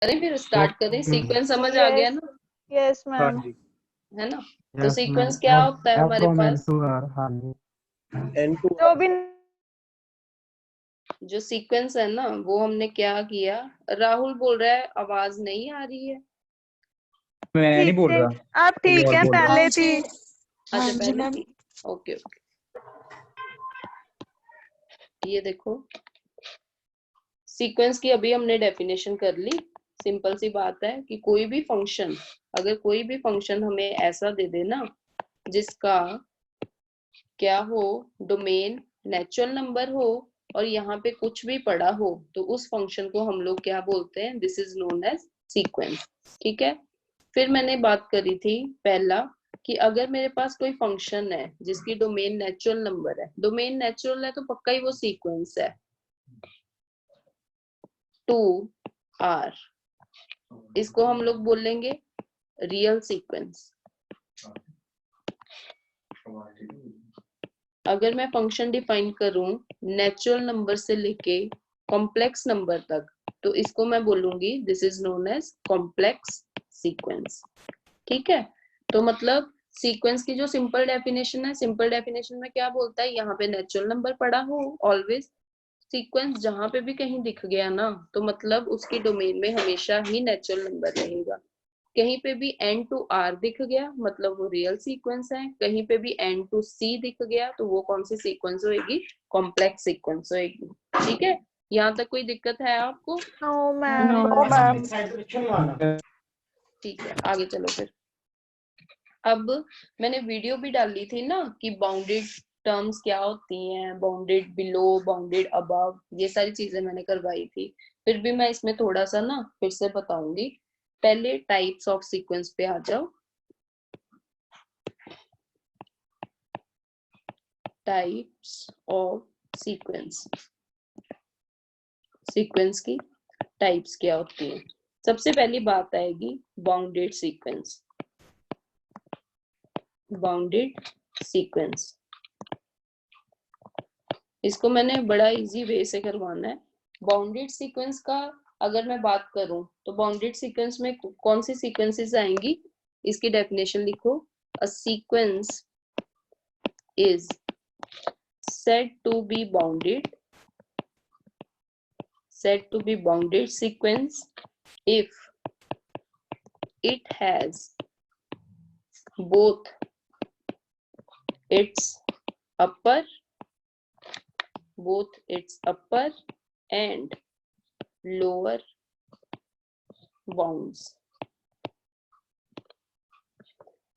करें फिर स्टार्ट करें। सीक्वेंस समझ आ गया ना? यस हाँ मैम। जी। है ना? तो यस मैम। सीक्वेंस क्या होता है एफ हमारे फ्रॉम एन पास? To R. हाँ जी। एन टू तो भी जो सीक्वेंस है ना वो हमने क्या किया। राहुल बोल रहा है आवाज नहीं आ रही है। मैं नहीं ठीक बोल है, रहा, आप कोई ठीक और है, बोल रहा पहले थी। अच्छा पहले थी। Okay okay. ये देखो सीक्वेंस की अभी हमने डेफिनेशन कर ली। सिंपल सी बात है कि कोई भी फंक्शन, अगर कोई भी फंक्शन हमें ऐसा दे देना जिसका क्या हो, डोमेन नेचुरल नंबर हो और यहाँ पे कुछ भी पड़ा हो, तो उस फंक्शन को हम लोग क्या बोलते हैं, this is known as sequence. ठीक है। फिर मैंने बात करी थी पहला कि अगर मेरे पास कोई फंक्शन है जिसकी डोमेन नेचुरल नंबर है, डोमेन नेचुरल है तो पक्का ही वो सीक्वेंस है। 2R, इसको हम लोग बोलेंगे रियल सीक्वेंस। अगर मैं फंक्शन डिफाइन करूं नेचुरल नंबर से लेके कॉम्प्लेक्स नंबर तक, तो इसको मैं बोलूंगी this is known as complex sequence. ठीक है। तो मतलब सीक्वेंस की जो सिंपल डेफिनेशन है, सिंपल डेफिनेशन में क्या बोलता है, यहाँ पे नेचुरल नंबर पड़ा हो ऑलवेज। सीक्वेंस जहां पे भी कहीं दिख गया ना तो मतलब उसकी डोमेन में हमेशा ही नेचुरल नंबर रहेगा। कहीं पे भी n टू r दिख गया मतलब वो रियल सीक्वेंस है, कहीं पे भी n टू c दिख गया तो वो कौन सी सीक्वेंस होएगी, कॉम्प्लेक्स सीक्वेंस होएगी। ठीक है। यहाँ तक कोई दिक्कत है आपको? No ma'am. ठीक है आगे चलो फिर। अब मैंने वीडियो भी डाली थी ना कि बाउंडेड टर्म्स क्या होती हैं, बाउंडेड बिलो, बाउंडेड अबव, ये सारी चीजें मैंने करवाई थी। फिर भी मैं इसमें थोड़ा सा ना फिर से बताऊंगी। पहले टाइप्स ऑफ सीक्वेंस पे आ जाओ। टाइप्स ऑफ सीक्वेंस, सीक्वेंस की टाइप्स क्या होती है। सबसे पहली बात आएगी बाउंडेड सीक्वेंस। बाउंडेड सीक्वेंस, इसको मैंने बड़ा इजी वे से करवाना है। बाउंडेड सीक्वेंस का अगर मैं बात करूं तो बाउंडेड सीक्वेंस में कौन सी सीक्वेंसेस आएंगी, इसकी डेफिनेशन लिखो। A sequence is said to be bounded, said to be bounded sequence if it has both its upper and lower bounds,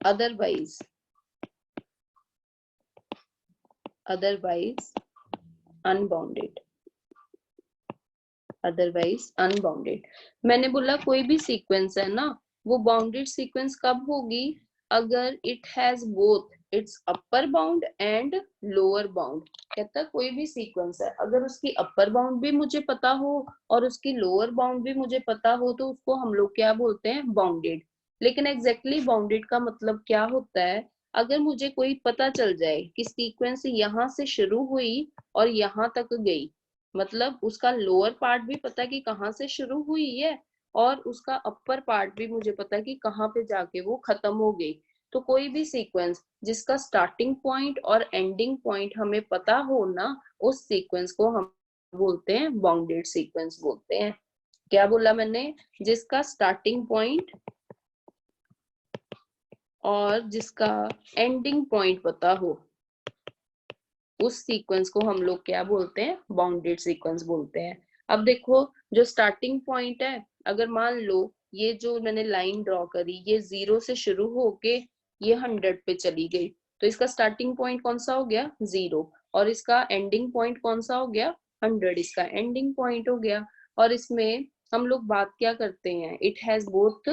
otherwise unbounded, otherwise unbounded। मैंने बोला कोई भी सीक्वेंस है ना वो बाउंडेड सीक्वेंस कब होगी, अगर it has both it's upper bound and lower bound. कहता कोई भी सीक्वेंस है अगर उसकी अपर बाउंड भी मुझे पता हो और उसकी लोअर बाउंड भी मुझे पता हो तो उसको हम लोग क्या बोलते हैं, बाउंडेड। लेकिन एग्जैक्टली बाउंडेड का मतलब क्या होता है, अगर मुझे कोई पता चल जाए कि सीक्वेंस यहाँ से शुरू हुई और यहाँ तक गई, मतलब उसका लोअर पार्ट भी पता कि कहाँ से शुरू हुई है और उसका अपर पार्ट भी मुझे पता कि कहाँ पे जाके वो खत्म हो गई, तो कोई भी सीक्वेंस जिसका स्टार्टिंग पॉइंट और एंडिंग पॉइंट हमें पता हो ना, उस सीक्वेंस को हम बोलते हैं बाउंडेड सीक्वेंस बोलते हैं। क्या बोला मैंने, जिसका स्टार्टिंग पॉइंट और जिसका एंडिंग पॉइंट पता हो उस सीक्वेंस को हम लोग क्या बोलते हैं, बाउंडेड सीक्वेंस बोलते हैं। अब देखो जो स्टार्टिंग पॉइंट है, अगर मान लो ये जो मैंने लाइन ड्रॉ करी ये 0 से शुरू होके ये 100 पे चली गई, तो इसका स्टार्टिंग पॉइंट कौन सा हो गया, 0, और इसका एंडिंग पॉइंट कौन सा हो गया, 100, इसका एंडिंग पॉइंट हो गया। और इसमें हम लोग बात क्या करते हैं, it has both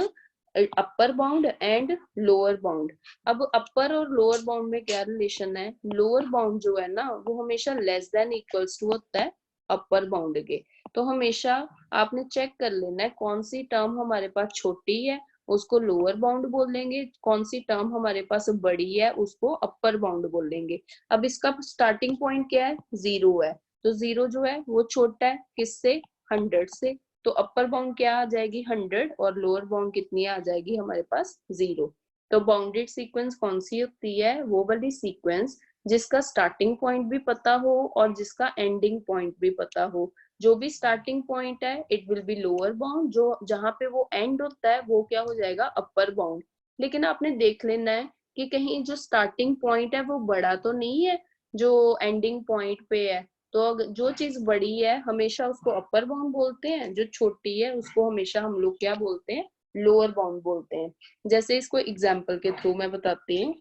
upper bound and lower bound. अब अपर और लोअर बाउंड में क्या रिलेशन है, लोअर बाउंड जो है ना वो हमेशा लेस देन इक्वल्स टू होता है अपर बाउंड के। तो हमेशा आपने चेक कर लेना है कौन सी टर्म हमारे पास छोटी है उसको लोअर बाउंड बोलेंगे, कौन सी टर्म हमारे पास बड़ी है उसको अपर बाउंड बोलेंगे। अब इसका स्टार्टिंग पॉइंट क्या है, 0 है, तो 0 जो है वो छोटा है किससे, 100 से, तो अपर बाउंड क्या आ जाएगी 100 और लोअर बाउंड कितनी आ जाएगी हमारे पास 0। तो बाउंडेड सीक्वेंस कौन सी होती है, वो वाली सीक्वेंस जिसका स्टार्टिंग पॉइंट भी पता हो और जिसका एंडिंग पॉइंट भी पता हो। जो भी स्टार्टिंग पॉइंट है it will be lower bound, जो जहां पे वो एंड होता है वो क्या हो जाएगा अपर बाउंड। लेकिन आपने देख लेना है कि कहीं जो स्टार्टिंग पॉइंट है वो बड़ा तो नहीं है जो एंडिंग पॉइंट पे है। तो जो चीज बड़ी है हमेशा उसको अपर बाउंड बोलते हैं, जो छोटी है उसको हमेशा हम लोग क्या बोलते हैं, लोअर बाउंड बोलते हैं। जैसे इसको एग्जाम्पल के थ्रू मैं बताती हूँ।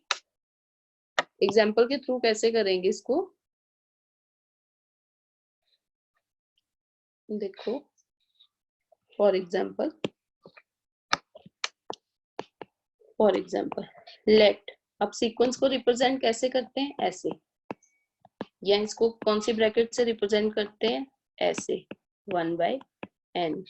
एग्जाम्पल के थ्रू कैसे करेंगे इसको, देखो फॉर एग्जाम्पल लेट, अब सीक्वेंस को रिप्रेजेंट कैसे करते हैं, ऐसे, या इसको कौन सी ब्रैकेट से रिप्रेजेंट करते हैं, ऐसे 1/n,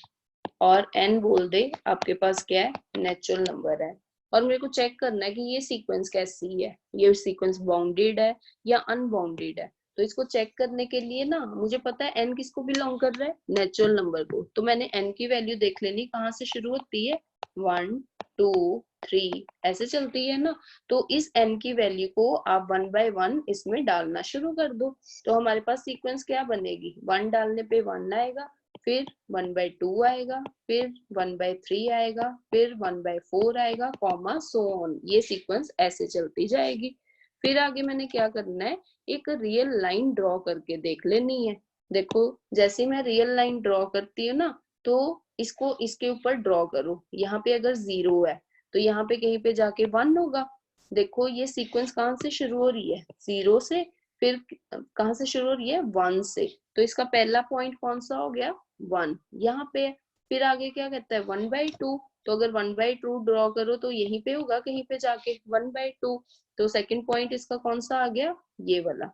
और n बोल दे आपके पास क्या है, नेचुरल नंबर है। और मेरे को चेक करना है कि ये सीक्वेंस कैसी है, ये सीक्वेंस बाउंडेड है या अनबाउंडेड है। तो इसको चेक करने के लिए ना मुझे पता है n किसको बिलोंग कर रहा है, नेचुरल नंबर को। तो मैंने n की वैल्यू देख लेनी कहाँ से शुरू होती है, 1 2 3 ऐसे चलती है ना। तो इस n की वैल्यू को आप 1/1 इसमें डालना शुरू कर दो। तो हमारे पास सीक्वेंस क्या बनेगी, 1 डालने पे 1 आएगा, फिर 1/2 आएगा, फिर 1/3 आएगा, फिर 1/4 आएगा, कॉमा सो ऑन। ये सीक्वेंस ऐसे चलती जाएगी। फिर आगे मैंने क्या करना है, एक रियल लाइन ड्रॉ करके देख लेनी है। देखो जैसे मैं रियल लाइन ड्रॉ करती हूँ ना, तो इसको इसके ऊपर ड्रॉ करो। यहाँ पे अगर 0 है तो यहाँ पे कहीं पे जाके 1 होगा। देखो ये सीक्वेंस कहाँ से शुरू हो रही है, 0 से, फिर कहाँ से शुरू हो रही है, 1 से। तो इसका पहला पॉइंट कौन सा हो गया, 1 यहाँ पे। फिर आगे क्या कहता है, 1/2। तो अगर 1/2 ड्रॉ करो तो यहीं पे होगा कहीं पे जाके 1/2। तो सेकंड पॉइंट इसका कौन सा आ गया, ये वाला,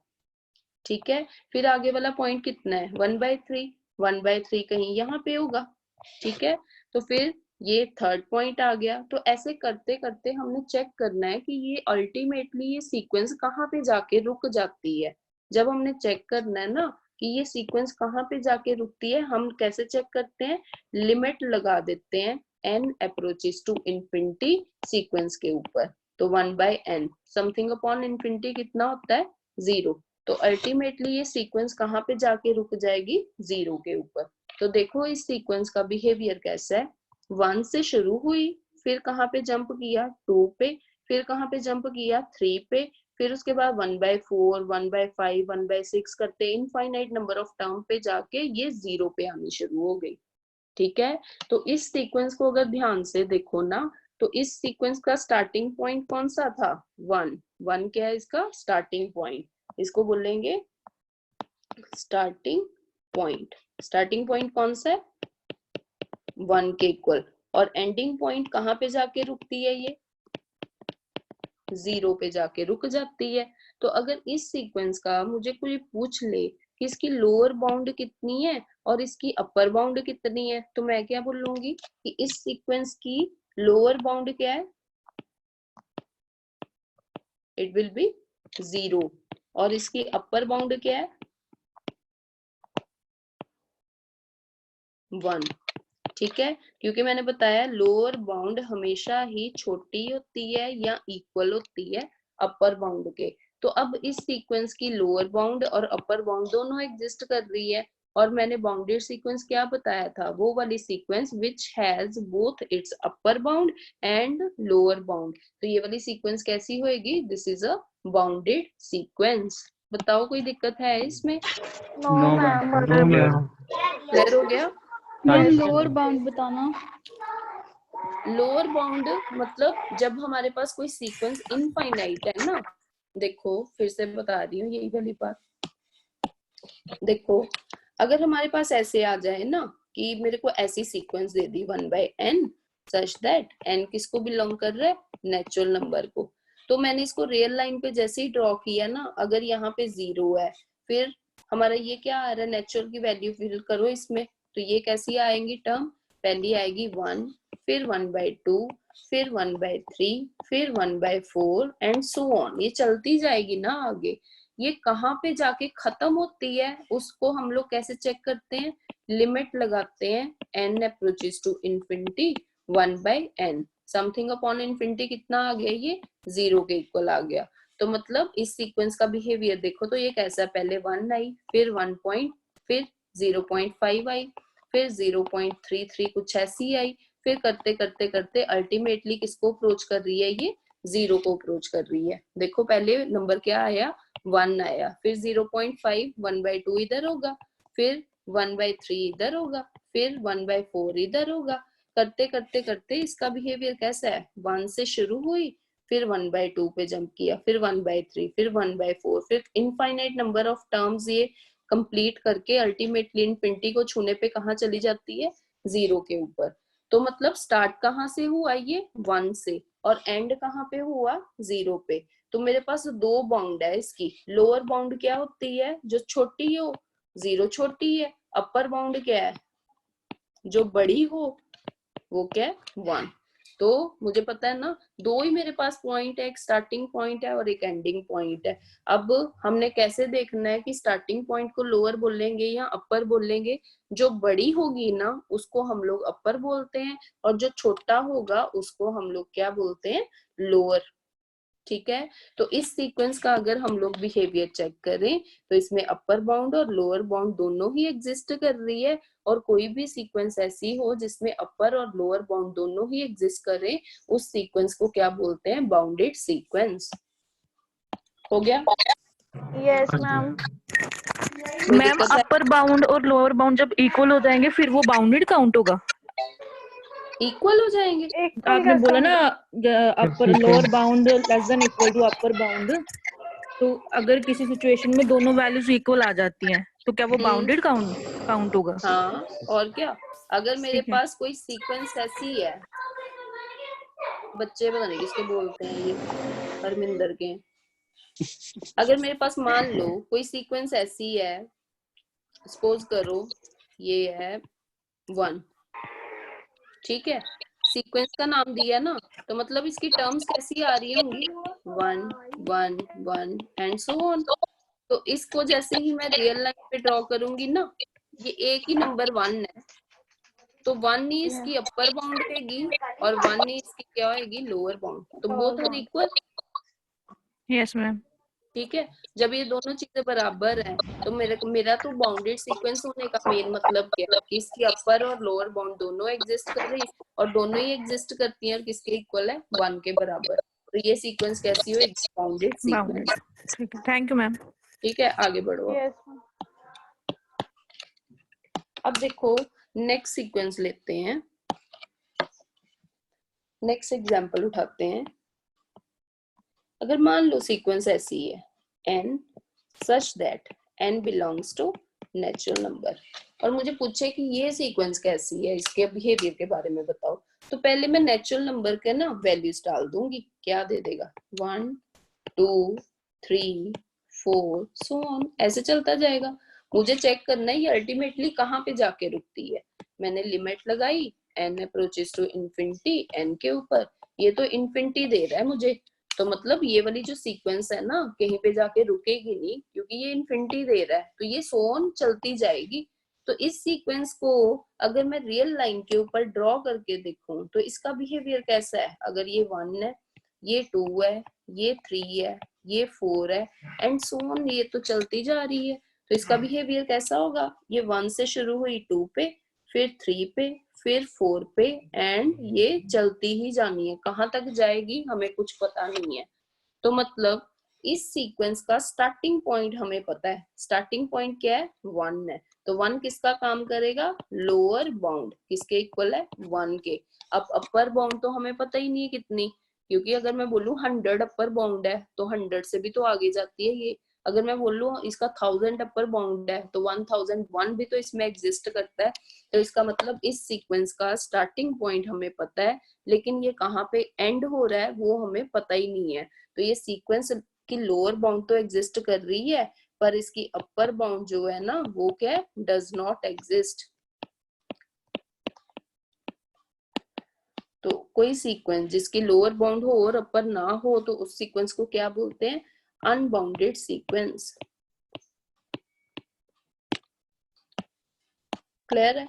ठीक है। फिर आगे वाला पॉइंट कितना है, 1/3, 1/3 कहीं यहाँ पे होगा, ठीक है। तो फिर ये थर्ड पॉइंट आ गया। तो ऐसे करते करते हमने चेक करना है कि ये अल्टीमेटली ये सीक्वेंस कहाँ पे जाके रुक जाती है। जब हमने चेक करना है ना कि ये सीक्वेंस कहाँ पे जाके रुकती है, हम कैसे चेक करते हैं, लिमिट लगा देते हैं n approaches to infinity sequence के ऊपर। तो 1/n समथिंग अपॉन इंफिनिटी कितना होता है, 0। तो अल्टीमेटली ये सीक्वेंस कहाँ पे जाके रुक जाएगी, 0 के ऊपर। तो देखो इस सीक्वेंस का बिहेवियर कैसा है, 1 से शुरू हुई, फिर कहाँ पे जंप किया, 2 पे, फिर कहाँ पे जंप किया, 3 पे, फिर उसके बाद 1/4, 1/5, 1/6 करते इनफाइनाइट नंबर ऑफ टर्म पे जाके ये 0 पे आनी शुरू हो गई, ठीक है। तो इस सीक्वेंस को अगर ध्यान से देखो ना, तो इस सीक्वेंस का स्टार्टिंग पॉइंट कौन सा था, 1 क्या है इसका स्टार्टिंग पॉइंट, इसको बोलेंगे स्टार्टिंग पॉइंट। स्टार्टिंग पॉइंट कौन सा है, 1 के इक्वल। और एंडिंग पॉइंट कहाँ पे जाके रुकती है, ये 0 पे जाके रुक जाती है। तो अगर इस सीक्वेंस का मुझे कोई पूछ ले कि इसकी लोअर बाउंड कितनी है और इसकी अपर बाउंड कितनी है, तो मैं क्या बोलूंगी कि इस सीक्वेंस की लोअर बाउंड क्या है, इट विल बी 0, और इसकी अपर बाउंड क्या है, 1, ठीक है। क्योंकि मैंने बताया लोअर बाउंड हमेशा ही छोटी होती है या इक्वल होती है अपर बाउंड के। तो अब इस सीक्वेंस की लोअर बाउंड और अपर बाउंड दोनों एग्जिस्ट कर रही है, और मैंने बाउंडेड सीक्वेंस क्या बताया था, वो वाली sequence which has both it's upper bound and lower bound. तो ये वाली सीक्वेंस कैसी होएगी, this is a bounded sequence. बताओ कोई दिक्कत है इसमें, नो मैम। क्लियर हो गया। मैम लोअर बाउंड बताना। लोअर बाउंड मतलब जब हमारे पास कोई सीक्वेंस इनफाइनाइट है ना, देखो फिर से बता रही हूँ यही वाली बात। देखो अगर हमारे पास ऐसे आ जाए ना कि मेरे को ऐसी sequence they the 1/n such that n किसको बिलोंग कर रहा है, नेचुरल नंबर को। तो मैंने इसको रियल लाइन पे जैसे ही ड्रॉ किया ना, अगर यहाँ पे 0 है, फिर हमारा ये क्या आ रहा है, नेचुरल की वैल्यू फिल करो इसमें। तो ये कैसी आएंगी टर्म, पहली आएगी 1, फिर 1/2, फिर 1/3, फिर 1/4 एंड सो ऑन, ये चलती जाएगी ना आगे। ये कहाँ पे जाके खत्म होती है उसको हम लोग कैसे चेक करते हैं, लिमिट लगाते हैं, n approaches to infinity 1/n, something upon infinity कितना आ गया, ये 0 के इक्वल आ गया। तो मतलब इस सीक्वेंस का बिहेवियर देखो तो ये कैसा, पहले 1 आई, फिर 1 पॉइंट, फिर 0.5 आई, फिर 0.33 कुछ ऐसी आई, फिर करते करते करते अल्टीमेटली किसको अप्रोच कर रही है, ये 0 को अप्रोच कर रही है। देखो पहले नंबर क्या आया, 1 आया, फिर 0.5 1/2 इधर होगा, फिर 1/3 इधर होगा, फिर 1/4 इधर होगा। करते करते करते इसका बिहेवियर कैसा है, 1 से शुरू हुई, फिर 1/2 पे जंप किया, फिर 1/3, फिर 1/4, फिर इनफाइनाइट नंबर ऑफ टर्म्स ये कंप्लीट करके अल्टीमेटली इनफिनिटी को छूने पे कहाँ चली जाती है, 0 के ऊपर। तो मतलब स्टार्ट कहाँ से हुआ, ये 1 से, और एंड कहाँ पे हुआ, 0 पे। तो मेरे पास दो बाउंड है इसकी, लोअर बाउंड क्या होती है, जो छोटी हो, 0 छोटी है, अपर बाउंड क्या है, जो बड़ी हो, वो क्या है, 1। तो मुझे पता है ना, दो ही मेरे पास पॉइंट है, एक स्टार्टिंग पॉइंट है और एक एंडिंग पॉइंट है। अब हमने कैसे देखना है कि स्टार्टिंग पॉइंट को लोअर बोलेंगे या अपर बोलेंगे, जो बड़ी होगी ना उसको हम लोग अपर बोलते हैं, और जो छोटा होगा उसको हम लोग क्या बोलते हैं, लोअर। ठीक है, तो इस सीक्वेंस का अगर हम लोग बिहेवियर चेक करें तो इसमें अपर बाउंड और लोअर बाउंड दोनों ही एग्जिस्ट कर रही है, और कोई भी सीक्वेंस ऐसी हो जिसमें अपर और लोअर बाउंड दोनों ही एग्जिस्ट करें, उस सीक्वेंस को क्या बोलते हैं, बाउंडेड सीक्वेंस। हो गया? Yes ma'am. कोई मैम दिक्कत है? अपर बाउंड और लोअर बाउंड जब इक्वल हो जाएंगे फिर वो बाउंडेड काउंट होगा? इक्वल हो जाएंगे? इक्वल आपने कैसे बोला ना होगा? Upper lower bound less than equal to upper bound, तो अगर किसी सिचुएशन में दोनों वैल्यूज इक्वल आ जाती हैं तो क्या वो बाउंडेड काउंट होगा? हाँ, और क्या। अगर मेरे ठीक है। पास कोई सीक्वेंस ऐसी है, बच्चे पता नहीं किसके बोलते हैं ये, हरमिंदर के। अगर मेरे पास मान लो कोई सीक्वेंस ऐसी है, सपोज करो ये है 1, ठीक है, सीक्वेंस का नाम दिया ना, तो मतलब इसकी टर्म्स कैसी आ रही होंगी, 1 1 1 एंड सो ऑन। तो इसको जैसे ही मैं रियल लाइन पे ड्रॉ करूंगी ना, ये एक ही नंबर 1 है, तो 1 ही इसकी अपर बाउंड रहेगी और 1 ही इसकी क्या होगी, लोअर बाउंड। तो both are equal. Yes ma'am. ठीक है, जब ये दोनों चीजें बराबर हैं तो मेरा तो बाउंडेड सीक्वेंस होने का मेन मतलब क्या है कि इसकी अपर और लोअर बाउंड दोनों एग्जिस्ट कर रही, और दोनों ही एग्जिस्ट करती हैं और किसके इक्वल है, 1 के बराबर। तो ये सीक्वेंस कैसी हो, बाउंडेड बाउंडेड। सीक्वेंस। ठीक है, थैंक यू मैम। ठीक है, आगे बढ़ो। Yes ma'am. अब देखो नेक्स्ट सीक्वेंस लेते हैं, नेक्स्ट एग्जांपल उठाते हैं। अगर मान लो सीक्वेंस ऐसी है, n such that n belongs to natural number, और मुझे पूछे कि ये सीक्वेंस कैसी है, इसके बिहेवियर के बारे में बताओ। तो पहले मैं नेचुरल नंबर के ना वैल्यूज डाल दूंगी, क्या दे देगा, 1 2 3 4 सो ऑन, ऐसे चलता जाएगा। मुझे चेक करना है ये अल्टीमेटली कहाँ पे जाके रुकती है। मैंने लिमिट लगाई, n approaches to infinity n के ऊपर, ये तो इंफिनिटी दे रहा है मुझे, तो मतलब ये वाली जो सीक्वेंस है ना कहीं पे जाके रुकेगी नहीं, क्योंकि ये इन्फिनिटी दे रहा है, तो ये सोन चलती जाएगी। तो इस सीक्वेंस को अगर मैं रियल लाइन के ऊपर ड्रॉ करके देखूं तो इसका बिहेवियर कैसा है, अगर ये 1 है, ये 2 है, ये 3 है, ये 4 है एंड सो ऑन, ये तो चलती जा रही है। तो इसका बिहेवियर कैसा होगा, ये 1 से शुरू हुई 2 पे, फिर 3 पे, फिर 4 पे, एंड ये चलती ही जानी है, कहाँ तक जाएगी हमें कुछ पता नहीं है। तो मतलब इस सीक्वेंस का स्टार्टिंग पॉइंट हमें पता है, स्टार्टिंग पॉइंट क्या है, 1 है। तो 1 किसका काम करेगा, लोअर बाउंड किसके इक्वल है, 1 के। अब अपर बाउंड तो हमें पता ही नहीं है कितनी, क्योंकि अगर मैं बोलूं 100 अपर बाउंड है तो 100 से भी तो आगे जाती है ये। अगर मैं बोलूं इसका 1000 अपर बाउंड है तो 1001 भी तो इसमें एग्जिस्ट करता है। तो इसका मतलब इस सीक्वेंस का स्टार्टिंग पॉइंट हमें पता है, लेकिन ये कहाँ पे एंड हो रहा है वो हमें पता ही नहीं है। तो ये सीक्वेंस की लोअर बाउंड तो एग्जिस्ट कर रही है, पर इसकी अपर बाउंड जो है ना वो क्या, डज नॉट एग्जिस्ट। तो कोई सीक्वेंस जिसकी लोअर बाउंड हो और अपर ना हो तो उस सीक्वेंस को क्या बोलते हैं, अनबाउंडेड सीक्वेंस। क्लियर है?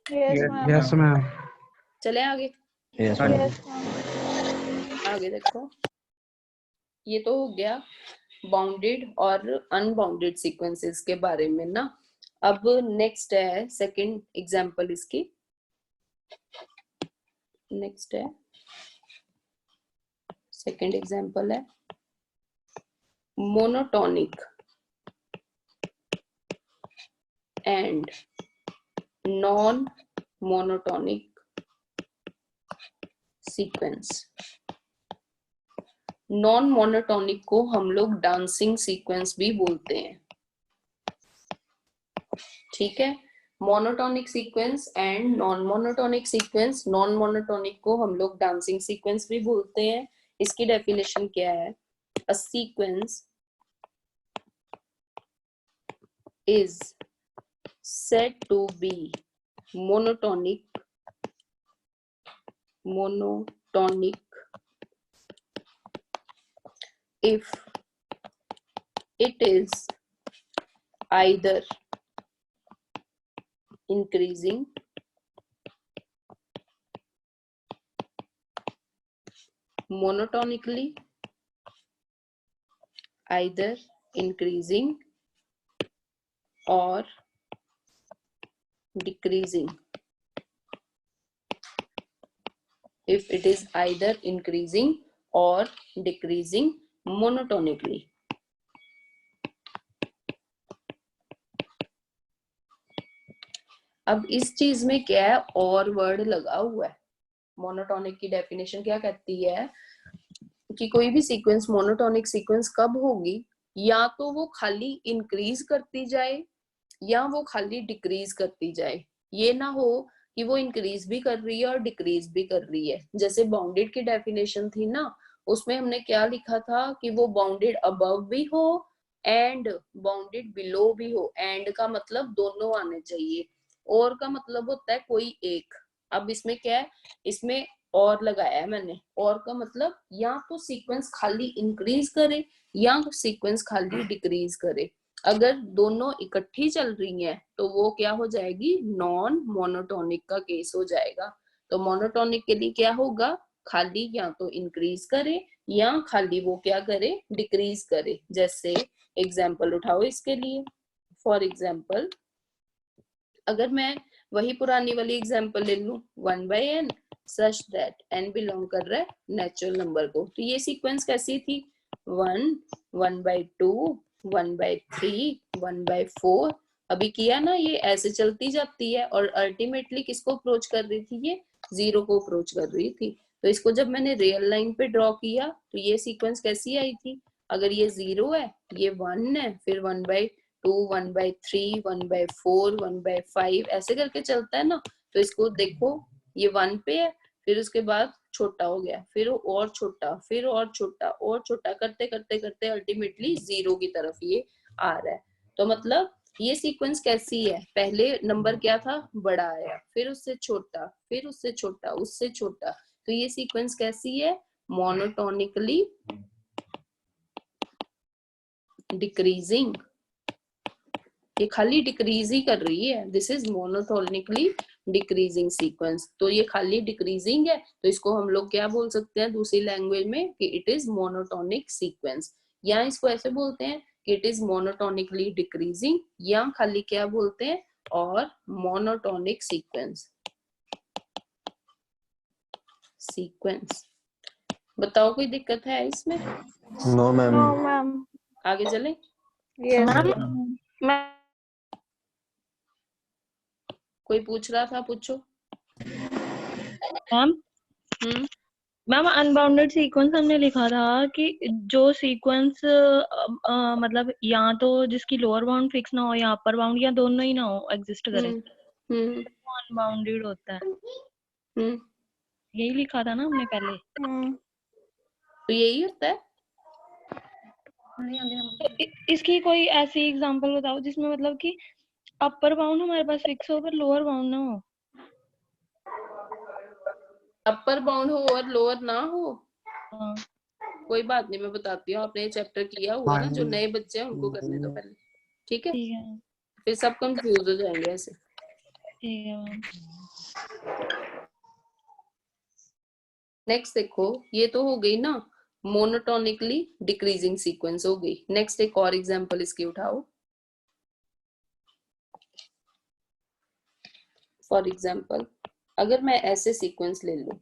Yes, ma'am. Yes, ma'am. चले आगे। Yes, Yes, ma'am. ma'am. आगे देखो, ये तो हो गया बाउंडेड और अनबाउंडेड सीक्वेंसेस के बारे में ना। अब नेक्स्ट है सेकंड एग्जांपल इसकी। नेक्स्ट है सेकंड एग्जांपल है monotonic and non monotonic sequence. Non monotonic को हम लोग डांसिंग सीक्वेंस भी बोलते हैं, ठीक है। Monotonic sequence and non monotonic sequence. Non monotonic को हम लोग डांसिंग सीक्वेंस भी बोलते हैं। इसकी डेफिनेशन क्या है? A sequence is said to be monotonic if it is either increasing monotonically, either increasing or decreasing. If it is either increasing or decreasing monotonically. अब इस चीज में क्या है? और वर्ड लगा हुआ है। मोनोटोनिक की डेफिनेशन क्या कहती है कि कोई भी सीक्वेंस मोनोटोनिक सीक्वेंस कब होगी? या तो वो खाली इंक्रीज करती जाए या वो खाली डिक्रीज करती जाए। ये ना हो कि वो इंक्रीज भी कर रही है और डिक्रीज भी कर रही है। जैसे बाउंडेड की डेफिनेशन थी ना, उसमें हमने क्या लिखा था कि वो बाउंडेड अबव भी हो एंड बाउंडेड बिलो भी हो। एंड का मतलब दोनों आने चाहिए, और का मतलब होता है कोई एक। अब इसमें क्या है? इसमें और लगाया है मैंने। और का मतलब या तो सीक्वेंस खाली इंक्रीज करे या सीक्वेंस खाली डिक्रीज करे। अगर दोनों इकट्ठी चल रही हैं तो वो क्या हो जाएगी? नॉन मोनोटोनिक का केस हो जाएगा। तो मोनोटोनिक के लिए क्या होगा? खाली या तो इंक्रीज करे या खाली वो क्या करे? डिक्रीज करे। जैसे एग्जाम्पल उठाओ इसके लिए। फॉर एग्जाम्पल, अगर मैं वही पुरानी वाली एग्जाम्पल ले लूं, 1/n such that n belong कर रहा है नेचुरल नंबर को, तो ये सीक्वेंस कैसी थी? 1, 1/2, 1/3, 1/4। अभी किया ना, ये ऐसे चलती जाती है और अल्टीमेटली किसको अप्रोच कर रही थी? ये 0 को अप्रोच कर रही थी। तो इसको जब मैंने रियल लाइन पे ड्रॉ किया तो ये सीक्वेंस कैसी आई थी? अगर ये 0 है, ये 1 है, फिर 1/2, 1/3, 1/4, 1/5 ऐसे करके चलता है ना। तो इसको देखो, ये 1 पे है, फिर उसके बाद छोटा हो गया, फिर और छोटा, फिर और छोटा और छोटा करते करते करते अल्टीमेटली 0 की तरफ ये आ रहा है। तो मतलब ये सीक्वेंस कैसी है? पहले नंबर क्या था? बड़ा आया, फिर उससे छोटा, फिर उससे छोटा, उससे छोटा। तो ये सीक्वेंस कैसी है? Monotonically decreasing. ये खाली डिक्रीज ही कर रही है। This is monotonically decreasing sequence. तो ये खाली डिक्रीजिंग है, तो इसको हम लोग क्या बोल सकते हैं दूसरी लैंग्वेज में? कि इट इज मोनोटोनिक सीक्वेंस। या इसको ऐसे बोलते हैं कि इट इज मोनोटोनिकली डिक्रीजिंग, या खाली क्या बोलते हैं? और मोनोटोनिक सीक्वेंस। बताओ कोई दिक्कत है इसमें? No, ma'am. No, ma'am. आगे चले। Yes. मैम कोई पूछ रहा था, पूछो। मैम हम्म मैम अनबाउंडेड सीक्वेंस हमने लिखा था कि जो सीक्वेंस मतलब या तो जिसकी लोअर बाउंड फिक्स ना हो या अपर बाउंड, या दोनों ही ना हो, एग्जिस्ट करे, हम्म वो अनबाउंडेड होता है। हम्म यही लिखा था ना हमने पहले। तो यही होता है। तो इसकी कोई ऐसी एग्जांपल बताओ जिसमें मतलब कि अपर बाउंड हमारे पास फिक्स हो पर लोअर बाउंड ना हो। अपर बाउंड हो और लोअर ना हो। हाँ कोई बात नहीं, मैं बताती हूँ, आपने ये चैप्टर किया हुआ ना, जो नए बच्चे हैं उनको करने दो पहले, ठीक है? ठीक है फिर सब कंफ्यूज हो जाएंगे ऐसे। ठीक है मैम। नेक्स्ट देखो, ये तो हो गई ना मोनोटोनिकली डिक्रीजिंग सीक्वेंस हो गई। नेक्स्ट एक और एग्जांपल इसकी उठाओ। फॉर एग्जांपल अगर मैं ऐसे सीक्वेंस ले लूं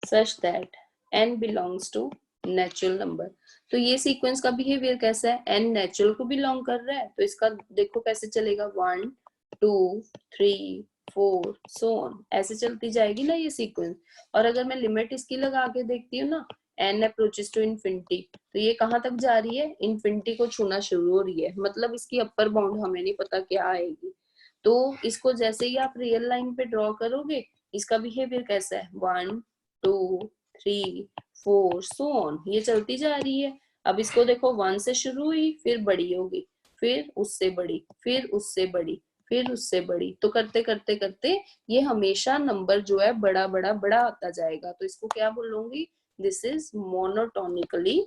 such that n belongs to natural number, तो ये सीक्वेंस का बिहेवियर कैसा है? n नेचुरल को बिलोंग कर रहा है, तो इसका देखो कैसे चलेगा, 1 2 3 4 सो ऑन, ऐसे चलती जाएगी ना ये सीक्वेंस। और अगर मैं लिमिट इसकी लगा के देखती हूँ ना, n अप्रोचेस टू इन्फिनिटी, तो ये कहाँ तक जा रही है? इन्फिनिटी को छूना शुरू हो रही है, मतलब इसकी अपर बाउंड हमें नहीं पता क्या आएगी। तो इसको जैसे ही आप रियल लाइन पे ड्रॉ करोगे, इसका बिहेवियर कैसा है? 1 2 3 4 सो ऑन, ये चलती जा रही है। अब इसको देखो 1 से शुरू हुई, फिर बड़ी होगी, फिर उससे बड़ी, फिर उससे बड़ी, फिर उससे बड़ी, तो करते करते करते ये हमेशा नंबर जो है बड़ा बड़ा बड़ा आता जाएगा। तो इसको क्या बोलूंगी? This is monotonically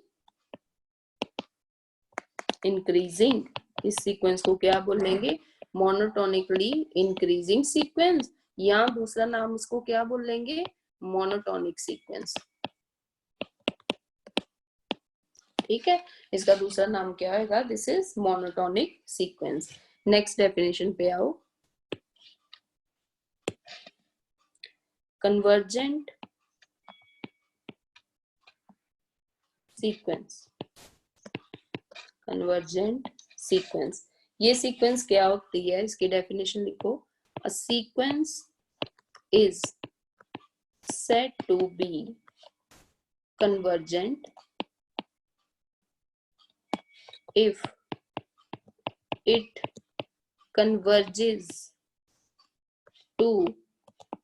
increasing. इस सीक्वेंस को क्या बोलेंगे? मोनोटोनिकली इंक्रीजिंग सीक्वेंस, या दूसरा नाम इसको क्या बोलेंगे? Monotonic sequence. ठीक है, इसका दूसरा नाम क्या होगा? This is monotonic sequence. Next definition पे आओ। कन्वर्जेंट सीक्वेंस, कन्वर्जेंट सीक्वेंस, ये सीक्वेंस क्या होती है? इसकी डेफिनेशन लिखो। A sequence is said to be convergent if it converges to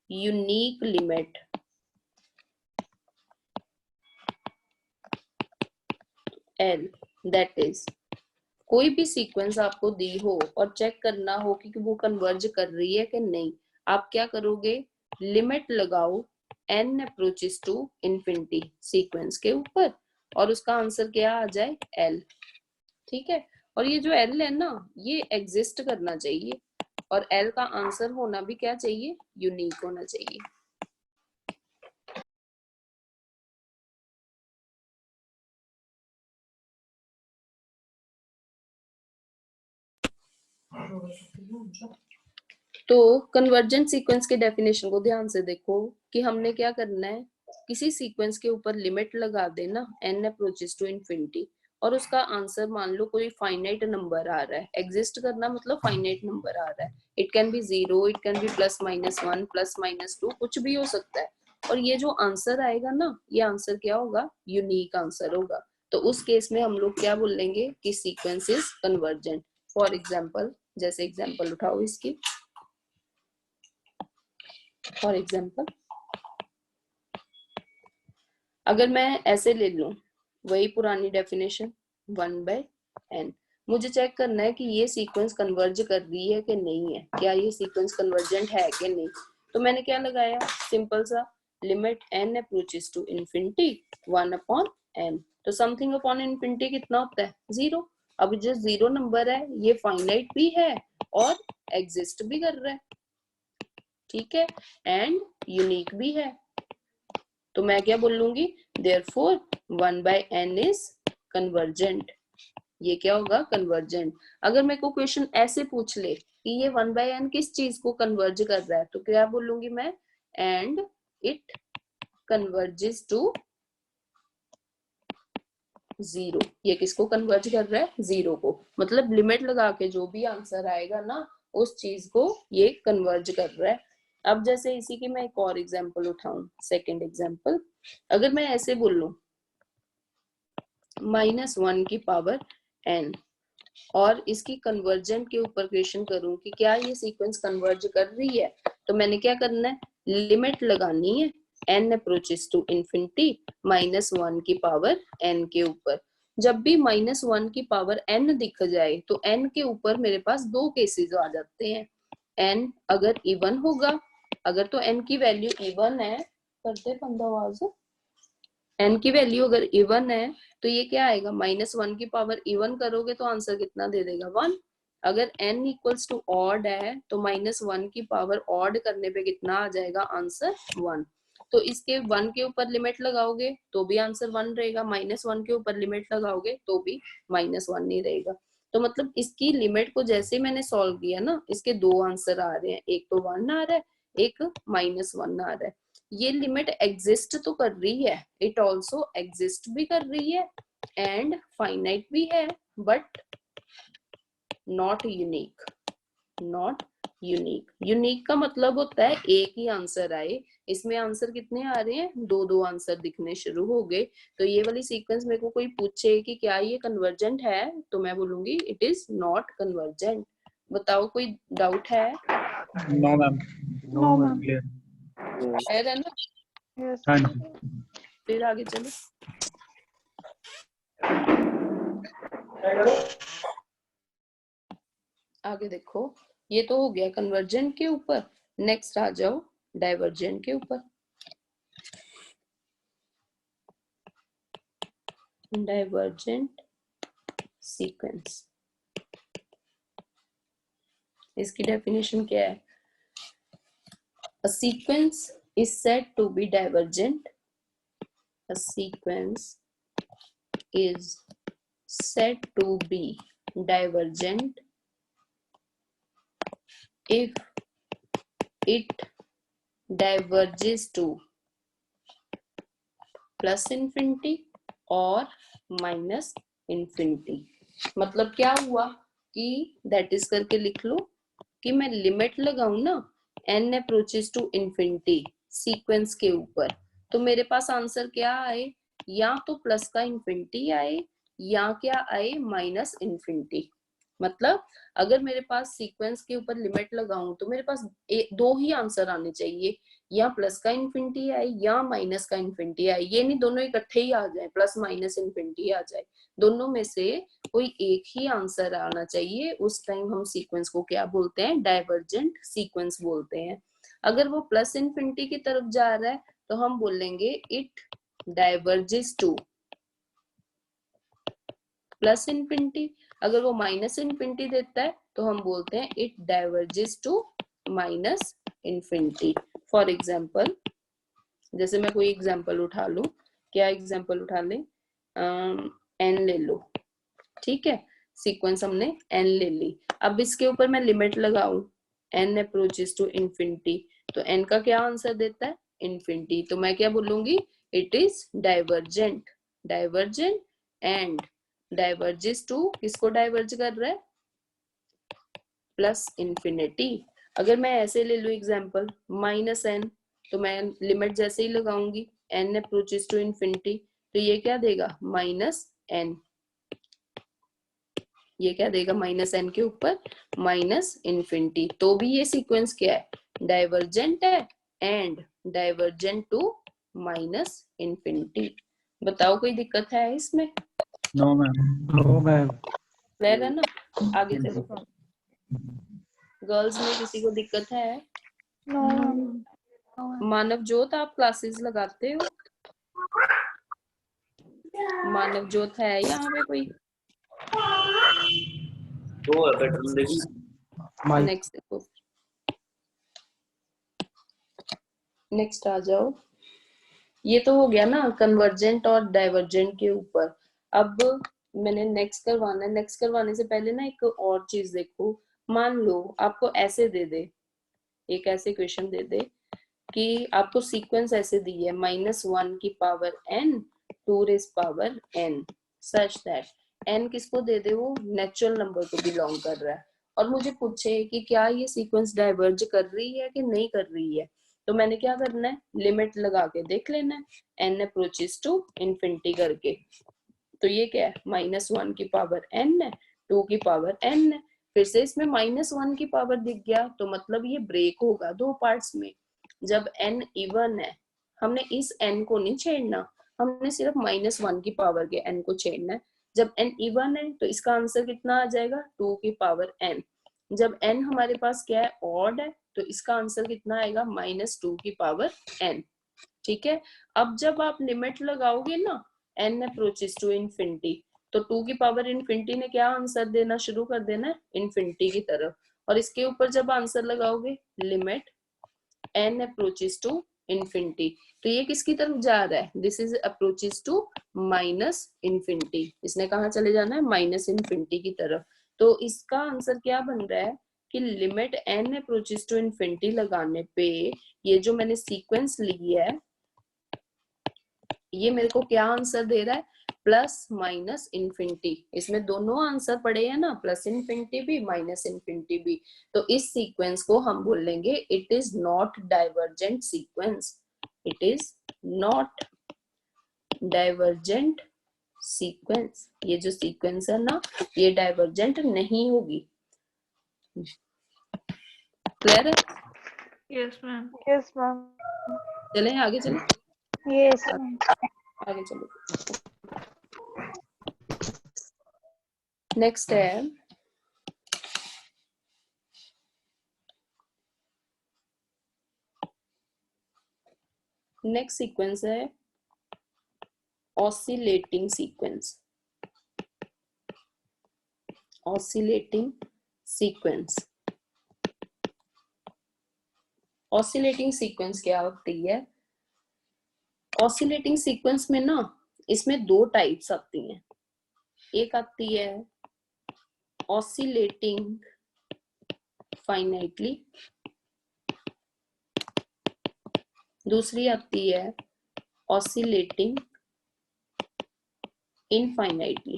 unique limit L, that is, कोई भी सीक्वेंस आपको दी हो और चेक करना हो कि वो कन्वर्ज कर रही है कि नहीं, आप क्या करोगे? लिमिट लगाओ n approaches to infinity sequence के ऊपर, और उसका आंसर क्या आ जाए? L। ठीक है, और ये जो L है ना, ये एग्जिस्ट करना चाहिए, और L का आंसर होना भी क्या चाहिए? यूनिक होना चाहिए। तो कन्वर्जेंट सीक्वेंस के डेफिनेशन को ध्यान से देखो कि हमने क्या करना है, किसी सीक्वेंस के ऊपर लिमिट लगा देना n अप्रोचेस टू इन्फिनिटी, और उसका आंसर मान लो कोई फाइनाइट नंबर आ रहा है। एग्जिस्ट करना मतलब फाइनाइट नंबर आ रहा है, it can be 0, it can be +-1 +-2, कुछ भी हो सकता है। और ये जो आंसर आएगा ना, ये आंसर क्या होगा? यूनिक आंसर होगा। तो उस केस में हम लोग क्या बोलेंगे कि sequence is convergent. For example, जैसे एग्जाम्पल उठाओ इसकी। फॉर एग्जाम्पल अगर मैं ऐसे ले लूं, वही पुरानी डेफिनेशन 1/n, मुझे चेक करना है कि ये सीक्वेंस कन्वर्ज कर रही है कि नहीं है, क्या ये सीक्वेंस कन्वर्जेंट है कि नहीं। तो मैंने क्या लगाया? सिंपल सा, limit n approaches to infinity 1/n, तो समथिंग अपॉन इन्फिनिटी कितना होता है? 0। अब जो 0 नंबर है, ये फाइनाइट भी है और एग्जिस्ट भी कर रहा है, ठीक है, एंड यूनिक भी है। तो मैं क्या बोलूंगी? Therefore 1/n is convergent. ये क्या होगा? कन्वर्जेंट। अगर मेरे को क्वेश्चन ऐसे पूछ ले कि ये 1/n किस चीज को कन्वर्ज कर रहा है, तो क्या बोलूंगी मैं? And it converges to 0। ये किसको कन्वर्ज कर रहा है? 0 को। मतलब लिमिट लगा के जो भी आंसर आएगा ना, उस चीज को ये कन्वर्ज कर रहा है। अब जैसे इसी की मैं एक और एग्जांपल उठाऊं, सेकंड एग्जांपल, अगर मैं ऐसे बोलूं -1 की पावर n, और इसकी कन्वर्जेंट के ऊपर क्वेश्चन करूं कि क्या ये सीक्वेंस कन्वर्ज कर रही है, तो मैंने क्या करना है? लिमिट लगानी है n अप्रोचेस टू इन्फिनिटी -1 की पावर n के ऊपर। जब भी -1 की पावर n दिख जाए, तो n के ऊपर मेरे पास दो केसेस आ जाते हैं। n अगर इवन होगा, अगर तो n की वैल्यू इवन है, करते बंद आवाज, n की वैल्यू अगर इवन है तो ये क्या आएगा, -1 की पावर इवन करोगे तो आंसर कितना दे देगा, 1। अगर n इक्वल्स टू ऑड है तो -1 की पावर ऑड करने पे कितना आ जाएगा, आंसर 1। तो इसके 1 के ऊपर लिमिट लगाओगे तो भी आंसर 1 रहेगा, -1 के ऊपर लिमिट लगाओगे तो भी -1 नहीं रहेगा। तो मतलब इसकी लिमिट को जैसे मैंने सॉल्व किया ना, इसके दो आंसर आ रहे हैं, एक तो 1 आ रहा है, एक -1 आ रहा है। ये लिमिट एग्जिस्ट तो कर रही है, इट ऑल्सो एग्जिस्ट भी कर रही है एंड फाइनाइट भी है, but not unique. Not unique. Unique का मतलब होता है एक ही आंसर आए। इसमें आंसर कितने आ रहे हैं, दो दो आंसर दिखने शुरू हो गए। तो ये वाली सीक्वेंस मेरे को कोई पूछे कि क्या ये कन्वर्जेंट है, तो मैं बोलूंगी इट इज नॉट कन्वर्जेंट। बताओ कोई डाउट है? No ma'am. No, ma'am. है ना? Yes. हाँ जी। फिर आगे चलो। आगे देखो, ये तो हो गया कन्वर्जेंट के ऊपर। नेक्स्ट आ जाओ डाइवर्जेंट के ऊपर। डाइवर्जेंट सीक्वेंस, इसकी डेफिनेशन क्या है? A sequence is said to be divergent. A sequence is said to be divergent if it diverges to plus infinity और minus infinity। मतलब क्या हुआ कि दैट इज करके लिख लो कि मैं लिमिट लगाऊं ना n approaches to infinity sequence के ऊपर, तो मेरे पास आंसर क्या आए, या तो प्लस का इंफिनिटी आए या क्या आए, माइनस इंफिनिटी। मतलब अगर मेरे पास सीक्वेंस के ऊपर लिमिट लगाऊं तो मेरे पास दो ही आंसर आने चाहिए, या प्लस का इंफिनिटी आए या माइनस का इंफिनिटी आए। ये नहीं दोनों इकट्ठे ही आ जाए, प्लस माइनस इंफिनिटी आ जाए, दोनों में से कोई एक ही आंसर आना चाहिए। उस टाइम हम सीक्वेंस को क्या बोलते हैं, डाइवर्जेंट सीक्वेंस बोलते हैं। अगर वो प्लस इंफिनिटी की तरफ जा रहा है तो हम बोलेंगे it diverges two plus infinity. अगर वो माइनस इंफिनिटी देता है तो हम बोलते हैं it diverges to minus infinity. For example, जैसे मैं कोई एग्जाम्पल उठा लूं, क्या एग्जाम्पल उठा लें, एन ले लो, ठीक है, सीक्वेंस हमने एन ले ली। अब इसके ऊपर मैं लिमिट लगाऊं एन अप्रोचेस टू इंफिनिटी, तो एन का क्या आंसर देता है, इंफिनिटी। तो मैं क्या बोलूंगी, it is divergent. Divergent and diverges to, किसको डाइवर्ज कर रहा है, प्लस इंफिनिटी। अगर मैं ऐसे ले लूं एग्जांपल माइनस एन, तो मैं लिमिट जैसे ही लगाऊंगी एन अप्रोचेस टू इंफिनिटी, तो ये क्या देगा, माइनस एन। ये क्या देगा, माइनस एन के ऊपर माइनस इंफिनिटी। तो भी ये सीक्वेंस क्या है, डाइवर्जेंट है and divergent to minus infinity. बताओ कोई दिक्कत है इसमें? No ma'am. No ma'am. Clear है ना? आगे चलो। गर्ल्स में किसी को दिक्कत है? No, ma'am. मानव ज्योत, आप क्लासेस लगाते हो? मानव ज्योत है यहाँ पे कोई? नेक्स्ट देखो, नेक्स्ट आ जाओ। ये तो हो गया ना कन्वर्जेंट और डाइवर्जेंट के ऊपर। अब मैंने नेक्स्ट करवाना है। नेक्स्ट करवाने से पहले ना एक और चीज देखो। मान लो आपको ऐसे दे दे, एक ऐसे क्वेश्चन दे दे कि आपको सीक्वेंस ऐसे दी है, -1 की power n 2 rays power n, such that n किसको दे दे, वो नेचुरल नंबर को बिलोंग कर रहा है, और मुझे पूछे कि क्या ये सीक्वेंस डाइवर्ज कर रही है कि नहीं कर रही है। तो मैंने क्या करना है, लिमिट लगा के देख लेना है n अप्रोचेस टू इंफिनिटी करके। तो ये क्या है, -1 की पावर n है, 2 की पावर n है। फिर से इसमें -1 की पावर दिख गया तो मतलब ये ब्रेक होगा दो पार्ट्स में। जब n इवन है, हमने इस n को नहीं छेड़ना, हमने सिर्फ -1 की पावर के n को छेड़ना है। जब n इवन है तो इसका आंसर कितना आ जाएगा, 2 की पावर n। जब n हमारे पास क्या है, ऑड है, तो इसका आंसर कितना आएगा, -2 की पावर n। ठीक है, अब जब आप लिमिट लगाओगे ना n अप्रोचेस टू इन्फिनिटी, तो 2 की पावर इन्फिनिटी ने क्या आंसर देना शुरू कर देना है, इन्फिनिटी की तरफ। और इसके ऊपर जब आंसर लगाओगे limit n approaches to infinity, तो ये किसकी तरफ जा रहा है, this is approaches to minus infinity, इसने कहाँ चले जाना है, माइनस इन्फिनिटी की तरफ। तो इसका आंसर क्या बन रहा है कि limit n approaches to infinity लगाने पे ये जो मैंने सीक्वेंस ली है ये मेरे को क्या आंसर दे रहा है, प्लस माइनस इन्फिनिटी। इसमें दोनों आंसर पड़े हैं ना, प्लस इन्फिनिटी भी माइनस इन्फिनिटी भी। तो इस सीक्वेंस को हम बोलेंगे it is not divergent sequence, it is not divergent sequence. ये जो सीक्वेंस है ना ये डाइवर्जेंट नहीं होगी। क्लियर है? Yes ma'am. Yes, ma'am. चले आगे चले, Yes, ma'am. आगे चलो। नेक्स्ट है नेक्स्ट सीक्वेंस है oscillating sequence. Oscillating sequence, oscillating sequence क्या होती है, ऑसिलेटिंग सीक्वेंस में ना इसमें दो टाइप्स आती हैं। एक आती है ऑसिलेटिंग फाइनाइटली, दूसरी आती है ऑसिलेटिंग इनफाइनाइटली।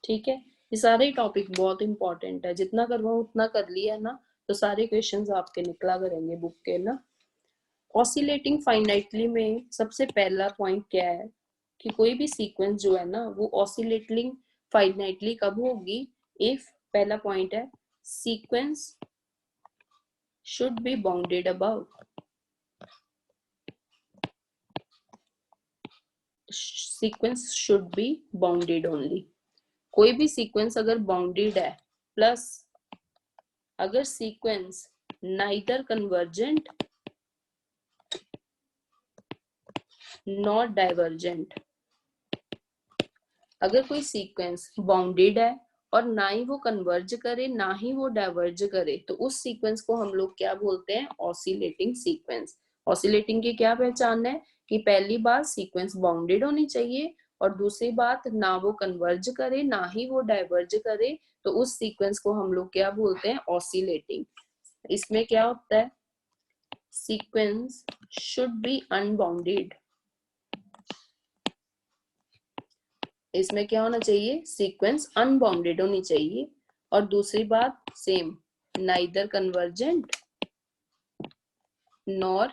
ठीक है, ये सारे टॉपिक बहुत इंपॉर्टेंट है, जितना करवाऊं उतना कर लिया ना तो सारे क्वेश्चंस आपके निकला करेंगे बुक के ना। ऑसिलेटिंग फाइनाइटली में सबसे पहला पॉइंट क्या है कि कोई भी सीक्वेंस जो है ना वो ऑसिलेटिंग फाइनाइटली कब होगी, इफ पहला पॉइंट है sequence should be bounded about, sequence should be bounded only. कोई भी सीक्वेंस अगर बाउंडेड है, प्लस अगर sequence neither convergent not divergent, अगर कोई सीक्वेंस बाउंडेड है और ना ही वो कन्वर्ज करे ना ही वो डाइवर्ज करे, तो उस सीक्वेंस को हम लोग क्या बोलते हैं, ऑसिलेटिंग सीक्वेंस। ऑसिलेटिंग की क्या पहचान है कि पहली बात सीक्वेंस बाउंडेड होनी चाहिए और दूसरी बात ना वो कन्वर्ज करे ना ही वो डाइवर्ज करे, तो उस सीक्वेंस को हम लोग क्या बोलते हैं, ऑसिलेटिंग। इसमें क्या होता है, सीक्वेंस शुड बी अनबाउंडेड, इसमें क्या होना चाहिए, सीक्वेंस अनबाउंडेड होनी चाहिए। और दूसरी बात same, neither convergent nor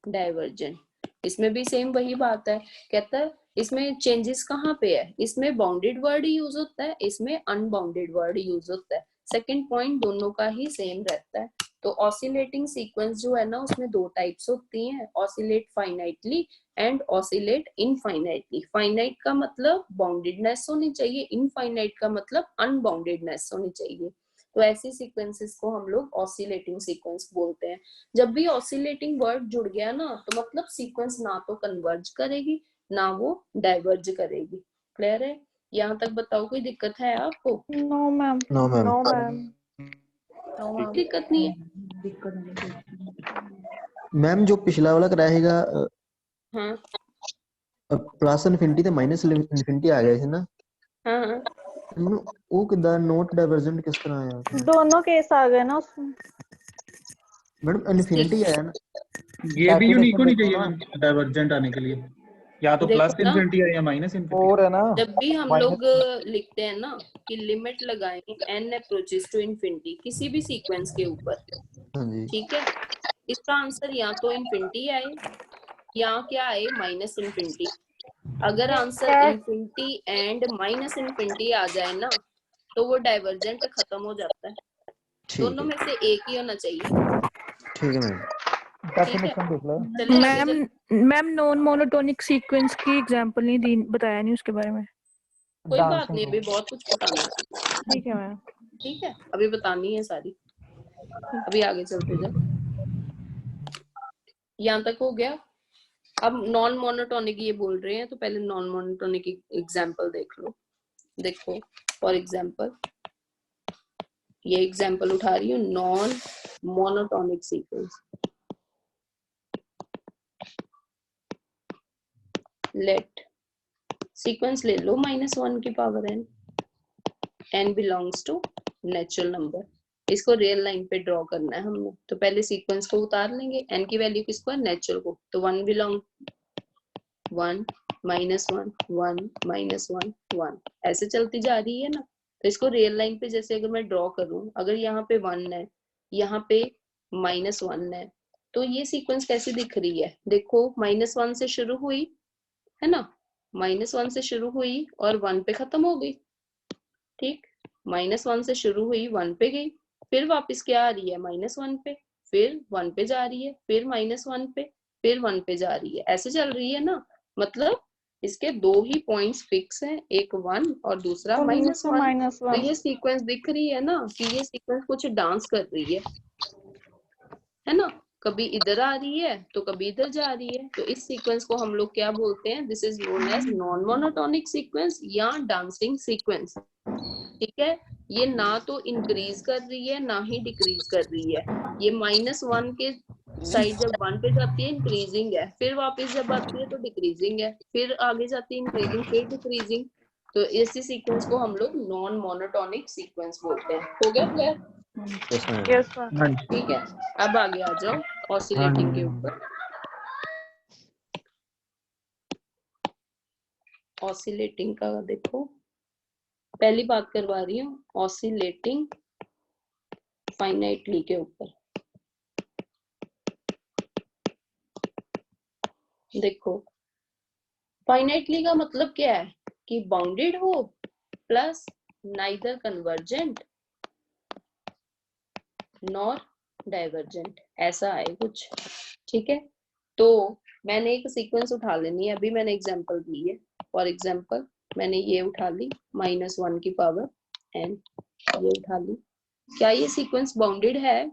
divergent, इसमें भी सेम वही बात है। कहता है इसमें चेंजेस कहाँ पे है, इसमें बाउंडेड वर्ड यूज होता है, इसमें अनबाउंडेड वर्ड यूज होता है। सेकंड पॉइंट दोनों का ही सेम रहता है। तो ऑसिलेटिंग सीक्वेंस जो है ना उसमें दो टाइप्स होती हैं, oscillate finitely and oscillate infinitely. Finite का मतलब बाउंडेडनेस होनी चाहिए, इनफाइनाइट का मतलब अनबाउंडेडनेस होनी चाहिए। तो ऐसी सीक्वेंसेस को हम लोग ऑसिलेटिंग सीक्वेंस बोलते हैं। जब भी ऑसिलेटिंग वर्ड जुड़ गया ना तो मतलब सीक्वेंस ना तो कन्वर्ज करेगी ना वो डाइवर्ज करेगी। क्लियर है? यहाँ तक बताओ कोई दिक्कत है आपको? No, ma'am. No, ma'am. No, ma'am. कोई दिक्कत नहीं है? मैम जो पिछला वाला कराएगा हाँ प्लस इनफिनिटी ਤੇ ਮਾਈਨਸ ਇਨਫਿਨਿਟੀ ਆ ਗਿਆ ਸੀ ਨਾ, हाँ ਮੈਨੂੰ ਉਹ ਕਿਦਾਂ ਨੋਟ ਡਾਇਵਰਜੈਂਟ ਕਿਸ ਤਰ੍ਹਾਂ ਆਇਆ दोनों केस आ गए ना उसमें। मैडम इनफिनिटी आया ना, ये भी यूनिक होनी चाहिए मैम डाइवर्जेंट आने के लिए, या तो देखो प्लस ना, इनफिनिटी है या माइनस इनफिनिटी। और है ना जब भी हम लोग लिखते हैं ना कि लिमिट लगाएंगे n अप्रोचेस टू इन्फिनिटी किसी भी सीक्वेंस के ऊपर, हाँ जी ठीक है, इसका आंसर या तो इन्फिनिटी आए या क्या आए, माइनस इन्फिनिटी। अगर answer infinity and minus infinity आ जाए ना तो वो डाइवर्जेंट खत्म हो जाता है। दोनों में से एक ही होना चाहिए। ठीक है मैम। डेफिनेशन देख लो चलिए आगे ma'am ma'am non monotonic sequence की एग्जांपल नहीं दी, बताया नहीं उसके बारे में। कोई बात नहीं, अभी बहुत कुछ बताना है। ठीक है मैम। ठीक है, अभी बतानी है सारी, अभी आगे चलते जाओ। यहाँ तक हो गया। अब नॉन मोनोटोनिक ये बोल रहे हैं, तो पहले नॉन मोनोटोनिक एग्जांपल देख लो। देखो फॉर एग्जांपल, ये एग्जांपल उठा रही हूँ, non monotonic sequence. Let sequence ले लो -1 की power n, n belongs to natural number. इसको रियल लाइन पे ड्रॉ करना है हमने, तो पहले सीक्वेंस को उतार लेंगे, n की वैल्यू किसको है, नेचुरल को, तो 1 बिलोंग 1 -1 1 -1 1 ऐसे चलती जा रही है ना। तो इसको रियल लाइन पे जैसे अगर मैं ड्रॉ करूं, अगर यहाँ पे 1 है, यहाँ पे -1 है, तो ये सीक्वेंस कैसी दिख रही है, देखो -1 से शुरू हुई है ना, -1 से शुरू हुई और 1 पे खत्म हो गई। ठीक, -1 से शुरू हुई 1 पे गई, फिर वापस क्या आ रही है, -1 पे, फिर 1 पे जा रही है, फिर -1 पे, फिर 1 पे जा रही है, ऐसे चल रही है ना। मतलब इसके दो ही पॉइंट्स फिक्स हैं, एक 1 और दूसरा और -1। दूसरा तो ये सीक्वेंस दिख रही है ना कि ये सीक्वेंस कुछ डांस कर रही है ना, कभी इधर आ रही है तो कभी इधर जा रही है। तो इस सीक्वेंस को हम लोग क्या बोलते हैं, this is known as non monotonic sequence या डांसिंग सीक्वेंस। ठीक है, ये ना तो इंक्रीज कर रही है ना ही डिक्रीज कर रही है। ये -1 के साइड जब 1 पे जाती है इंक्रीजिंग है, फिर वापस जब आती है तो डिक्रीजिंग है, फिर आगे जाती है इंक्रीजिंग, फिर डिक्रीजिंग। तो इसी सीक्वेंस को हम लोग नॉन मोनोटोनिक सीक्वेंस बोलते हैं। हो गया clear? Yes ma'am. Yes sir. हाँ जी, ठीक है, अब आगे आ जाओ ऑसिलेटिंग के ऊपर। ऑसिलेटिंग का देखो, पहली बात करवा रही हूँ ऑसिलेटिंग फाइनाइटली के ऊपर। देखो फाइनाइटली का मतलब क्या है कि बाउंडेड हो plus neither convergent nor divergent, ऐसा है कुछ। ठीक है, तो मैंने एक सीक्वेंस उठा लेनी है, अभी मैंने एग्जांपल दी है। फॉर एग्जांपल मैंने ये उठा ली -1 की पावर n, ये उठा ली। क्या ये सीक्वेंस बाउंडेड है?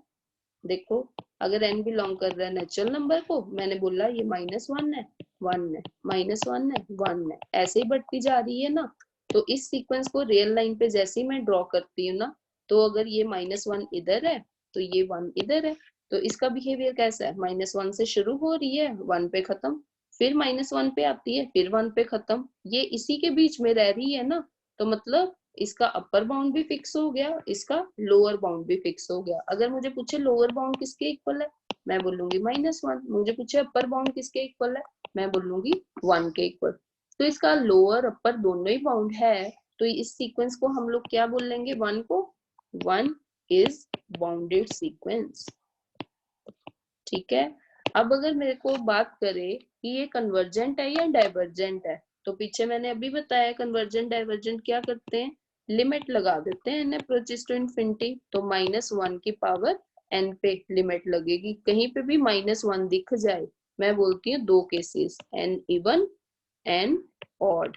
देखो अगर n बिलोंग कर रहा है नेचुरल नंबर को, मैंने बोला ये -1 है 1 है, -1 है 1 है, ऐसे ही बढ़ती जा रही है ना। तो इस सीक्वेंस को रियल लाइन पे जैसे ही मैं ड्रॉ करती हूँ ना, तो अगर ये -1 इधर है तो ये 1 इधर है, तो इसका बिहेवियर कैसा है, -1 से शुरू हो रही है 1 पे खत्म, फिर -1 पे आती है, फिर 1 पे खत्म, ये इसी के बीच में रह रही है ना। तो मतलब इसका अपर बाउंड भी फिक्स हो गया, इसका लोअर बाउंड भी फिक्स हो गया। अगर मुझे पूछे लोअर बाउंड किसके इक्वल है, मैं बोलूंगी -1। मुझे पूछे अपर बाउंड किसके इक्वल है, मैं बोलूंगी 1 के इक्वल। तो इसका लोअर अपर दोनों ही बाउंड है, तो इस सीक्वेंस को हम लोग क्या बोल लेंगे, 1 को 1 इज बाउंडेड सीक्वेंस। ठीक है, अब अगर मेरे को बात करे कि ये कन्वर्जेंट है या डाइवर्जेंट है, तो पीछे मैंने अभी बताया कन्वर्जेंट डाइवर्जेंट क्या करते हैं, लिमिट लगा देते हैं n अप्रोचेस टू इनफिनिटी। तो -1 की पावर n पे लिमिट लगेगी, कहीं पे भी -1 दिख जाए, मैं बोलती हूँ दो cases, n even n odd.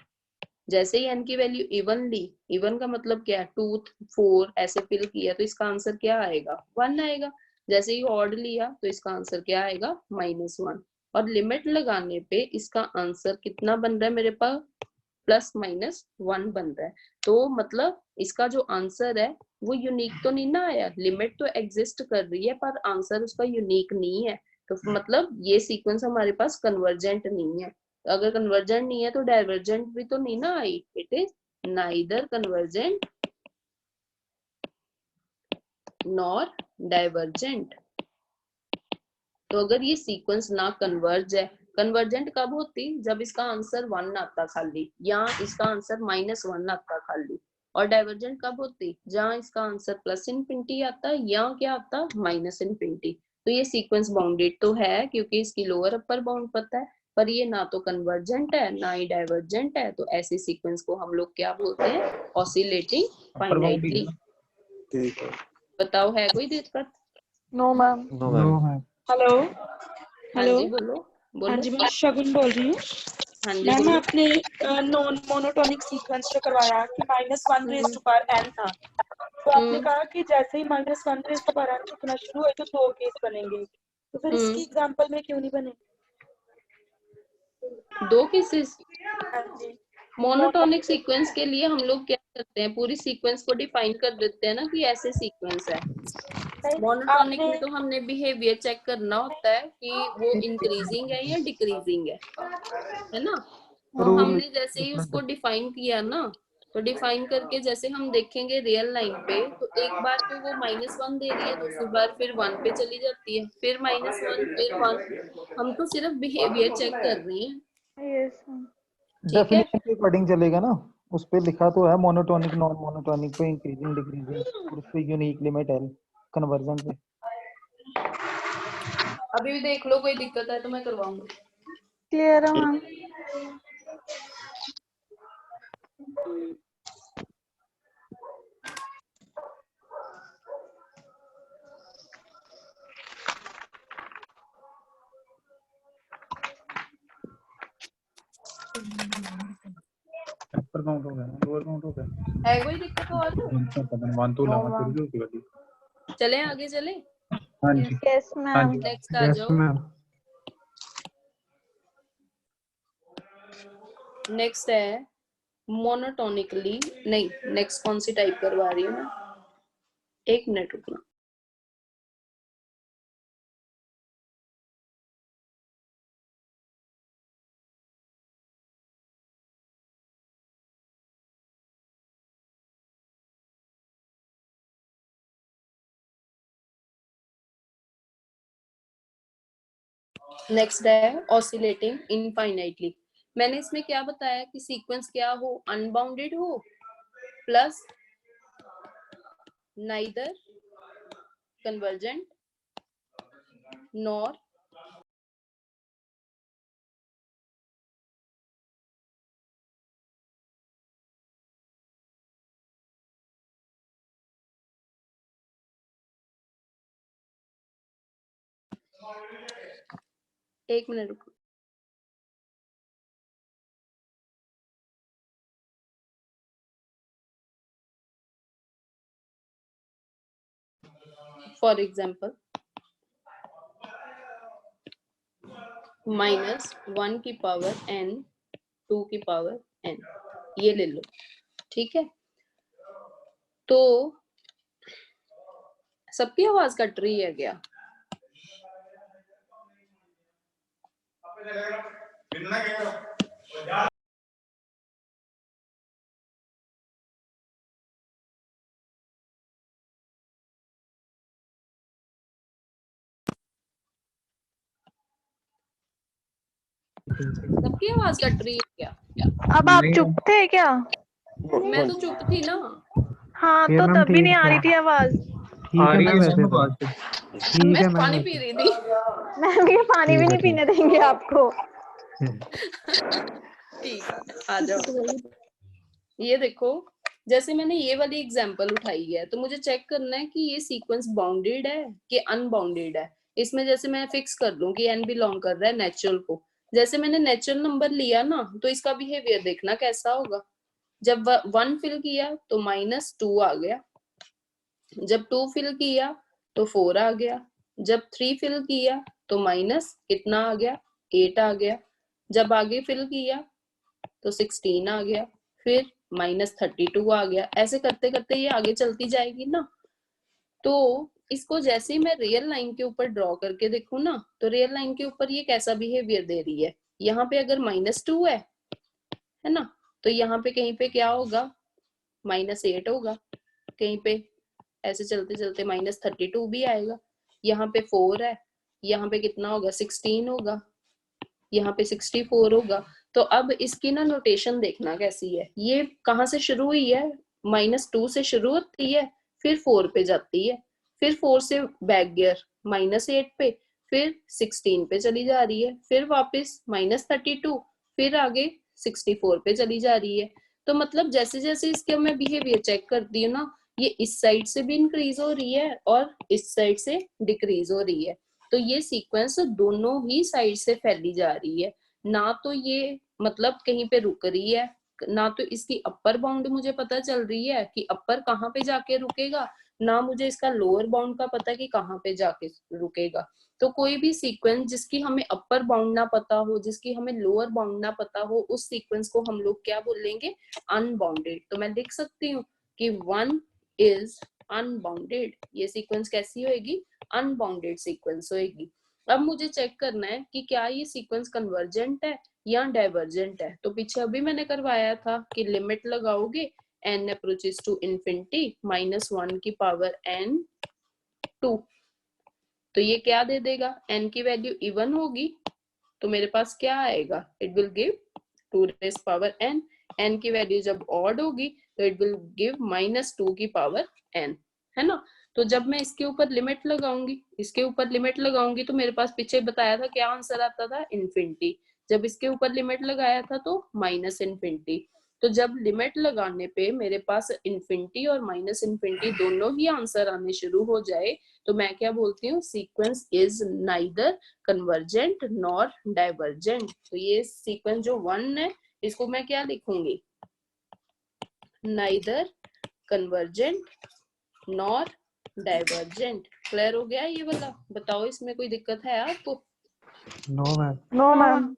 जैसे ही n की वैल्यू इवन ली, इवन का मतलब क्या है, 2 4 ऐसे फिल किया, तो इसका आंसर क्या आएगा, 1 आएगा। जैसे ही ऑड लिया तो इसका आंसर क्या आएगा, -1। और लिमिट लगाने पे इसका आंसर कितना बन रहा है मेरे पास, +-1 बन रहा है। तो मतलब इसका जो आंसर है वो यूनिक तो नहीं ना आया, लिमिट तो एग्जिस्ट कर रही है पर आंसर उसका यूनिक नहीं है। तो मतलब ये सीक्वेंस हमारे पास कन्वर्जेंट नहीं है। अगर कन्वर्जेंट नहीं है तो डाइवर्जेंट भी तो नहीं ना आई, it is neither convergent nor divergent. तो अगर ये सीक्वेंस ना कन्वर्ज है, कन्वर्जेंट कब होती, जब इसका आंसर 1 आता खाली, या इसका आंसर -1 आता खाली। और डाइवर्जेंट कब होती, जहां इसका आंसर +∞ आता या क्या आता, -∞। तो ये सीक्वेंस बाउंडेड तो है क्योंकि इसकी लोअर अपर बाउंड पता है, पर ये ना तो कन्वर्जेंट है ना ही डाइवर्जेंट है। तो ऐसी सीक्वेंस को हम लोग क्या बोलते हैं, ऑसिलेटिंग फाइनाइटली। ठीक है। बताओ है कोई दिक्कत? No ma'am. No ma'am. Hello हाँ हेलो। जी बोलो हाँ बोलो। जी, मैं शगुन बोल रही हूँ। हाँ जी मैम बोलो। आपने नॉन मोनोटोनिक सीक्वेंस जो करवाया कि -1 रेज़ टू पावर n था, तो आपने कहा कि जैसे ही -1 रेज़ टू पावर n लिखना शुरू हुए तो 2 केस बनेंगे। तो फिर इसकी एग्जांपल में क्यों नहीं बने? दो केसेस हाँ जी। मोनोटोनिक सीक्वेंस के लिए हम लोग क्या करते हैं, पूरी सीक्वेंस को डिफाइन कर देते हैं ना कि ऐसे सीक्वेंस है। नहीं, मोनोटोनिक आपने में तो हमने बिहेवियर चेक करना होता है कि वो इंक्रीजिंग है या डिक्रीजिंग है ना। तो रूल हमने जैसे ही उसको डिफाइन किया ना, तो डिफाइन करके जैसे हम देखेंगे रियल लाइन पे, तो एक बार तो वो -1 दे रही है, दूसरी बार फिर 1 पे चली जाती है, फिर -1 फिर 1। हम तो सिर्फ बिहेवियर चेक कर रहे हैं, यस मैम। ठीक है। डेफिनेशन के अकॉर्डिंग चलेगा ना, उस पे लिखा तो है मोनोटोनिक नॉन मोनोटोनिक पे इंक्रीजिंग डिक्रीजिंग, और उस पे यूनिक लिमिट है कन्वर्जन पे। अभी भी देख लो, कोई दिक्कत है तो मैं करवाऊंगी। क्लियर है मैम। अपर काउंट हो गया, लोअर काउंट हो गया। है कोई दिक्कत और? वन तो लावा शुरू हो गई। चले आगे चले। हाँ जी यस हाँ मैम। जी। नेक्स्ट आ जाओ। नेक्स्ट है मोनोटोनिकली, नहीं नेक्स्ट कौन सी टाइप करवा रही हूँ मैं, एक मिनट रुकना। नेक्स्ट है ऑसिलेटिंग इनफाइनाइटली। मैंने इसमें क्या बताया कि सीक्वेंस क्या हो, अनबाउंडेड हो प्लस नाइदर कन्वर्जेंट नॉर एक मिनट रुको। फॉर एग्जाम्पल -1 की पावर n 2 की पावर n, ये ले लो, ठीक है। तो सबकी आवाज कट रही है क्या? सबकी आवाज कट रही है क्या? अब आप चुप थे क्या? मैं तो चुप थी ना। हाँ तो तभी नहीं आ रही थी आवाज। आ रही है मैम आवाज। मैं पानी पी रही थी। मैम ये पानी भी नहीं पीने देंगे आपको। ठीक है, आ जाओ। ये देखो, जैसे मैंने ये वाली एग्जांपल उठाई है, तो मुझे चेक करना है कि ये सीक्वेंस बाउंडेड है कि अनबाउंडेड है। इसमें जैसे मैं फिक्स कर लूं कि n बिलोंग कर रहा है नेचुरल को। जैसे मैंने नेचुरल नंबर लिया ना, तो इसका बिहेवियर देखना कैसा होगा। जब 1 फिल किया तो -2 आ गया, जब 2 फिल किया तो 4 आ गया, जब 3 फिल किया तो माइनस कितना आ गया, 8 आ गया, जब आगे फिल किया तो 16 आ गया, फिर -32 आ गया। ऐसे करते करते ये आगे चलती जाएगी ना। तो इसको जैसे ही मैं रियल लाइन के ऊपर ड्रॉ करके देखूं ना, तो रियल लाइन के ऊपर ये कैसा बिहेवियर दे रही है। यहाँ पे अगर -2 है ना, तो यहाँ पे कहीं पे क्या होगा, -8 होगा, कहीं पे ऐसे चलते चलते -32 भी आएगा। यहाँ पे 4 है, यहाँ पे कितना होगा, 16 होगा, यहाँ पे 64 होगा। तो अब इसकी ना नोटेशन देखना कैसी है। ये कहाँ से शुरू हुई है, -2 से शुरू होती है, फिर 4 पे जाती है, फिर 4 से बैक गियर -8 पे, फिर 16 पे चली जा रही है, फिर वापस -32, फिर आगे 64 पे चली जा रही है। तो मतलब जैसे जैसे इसके मैं बिहेवियर चेक करती हूँ ना, ये इस साइड से भी इंक्रीज हो रही है और इस साइड से डिक्रीज हो रही है। तो ये सीक्वेंस दोनों ही साइड से फैली जा रही है, ना तो ये मतलब कहीं पे रुक रही है, ना तो इसकी अपर बाउंड मुझे पता चल रही है कि अपर कहाँ पे जाके रुकेगा, ना मुझे इसका लोअर बाउंड का पता कि कहाँ पे जाके रुकेगा। तो कोई भी सीक्वेंस जिसकी हमें अपर बाउंड ना पता हो, जिसकी हमें लोअर बाउंड ना पता हो, उस सीक्वेंस को हम लोग क्या बोलेंगे? अनबाउंडेड। तो मैं लिख सकती हूँ कि 1 इज अनबाउंडेड। ये सीक्वेंस कैसी होएगी? अनबाउंडेड सीक्वेंस होएगी। अब मुझे चेक करना है कि क्या ये सीक्वेंस कन्वर्जेंट है या डाइवर्जेंट है। तो पीछे अभी मैंने करवाया था कि लिमिट लगाओगे n अप्रोचेस टू इन्फिनिटी -1 की पावर n 2, तो ये क्या दे देगा? n की वैल्यू इवन होगी तो मेरे पास क्या आएगा? It will give 2 rays power n। n की वैल्यू जब ऑड होगी तो इट विल गिव -2 की पावर n, है ना। तो जब मैं इसके ऊपर लिमिट लगाऊंगी, इसके ऊपर लिमिट लगाऊंगी तो मेरे पास पीछे बताया था क्या आंसर आता था? इन्फिनिटी। जब इसके ऊपर लिमिट लगाया था तो -इन्फिनिटी। तो जब लिमिट लगाने पे मेरे पास इन्फिनिटी और -इन्फिनिटी दोनों ही आंसर आने शुरू हो जाए तो मैं क्या बोलती हूँ? Sequence is neither convergent nor divergent. तो ये सीक्वेंस जो 1 है इसको मैं क्या लिखूंगी? Neither convergent nor divergent. Clear हो गया ये वाला? बताओ इसमें कोई दिक्कत है आपको? No ma'am. No ma'am.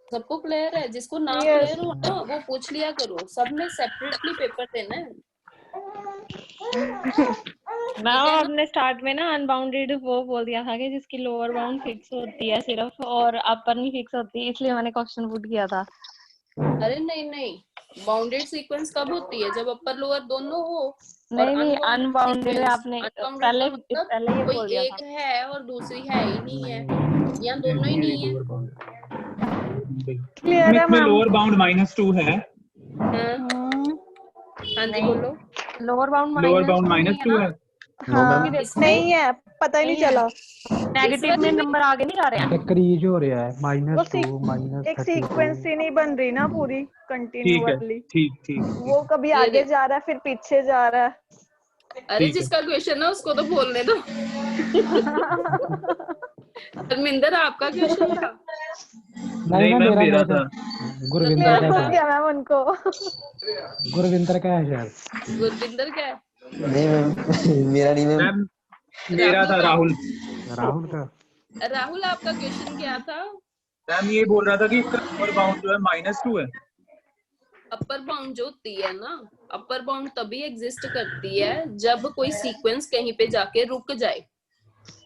सबको क्लियर है? जिसको ना Yes. क्लियर हो ना वो पूछ लिया करो, सब में सेपरेटली पेपर देना है। मैम आपने स्टार्ट में ना अनबाउंडेड वो बोल दिया था कि जिसकी लोअर बाउंड फिक्स होती है सिर्फ और अपर नहीं फिक्स होती, इसलिए मैंने क्वेश्चन पुट किया था। अरे नहीं नहीं, बाउंडेड सीक्वेंस कब होती है? जब अपर लोअर दोनों हो। नहीं अनबाउंडेड में आपने पहले ये बोल कोई दिया एक था। है और दूसरी है ही नहीं है, या दोनों ही नहीं है। क्लियर है इसमें मैम। लोअर बाउंड -2 है। हाँ हाँ जी बोलो। लोअर बाउंड -2 है। नो हाँ मैम। नहीं है, पता ही नहीं चला। नेगेटिव में नंबर आगे नहीं जा रहे हैं। डिक्रीज हो रहा है वो -2 एक सीक्वेंस ही नहीं बन रही ना पूरी ठीक है, कंटिन्यूअसली। ठीक वो कभी ये आगे देख। जा रहा है फिर पीछे जा रहा है। अरे ठीक है। जिसका क्वेश्चन है उसको तो बोलने दो। धर्मिंदर आपका क्वेश्चन था? नहीं मैम मेरा था। गुरविंदर का हो है। गया मैम उनको। गुरविंदर का है शायद। गुरविंदर क्या है? नहीं मैम मेरा नहीं मैम। मैम मेरा था राहुल। राहुल का। राहुल आपका क्वेश्चन क्या था? मैम ये बोल रहा था कि इसका लोअर बाउंड जो है -2 है। अपर बाउंड जो होती है ना, अपर बाउंड तभी एग्जिस्ट करती है जब कोई सीक्वेंस कहीं पे जाके रुक जाए।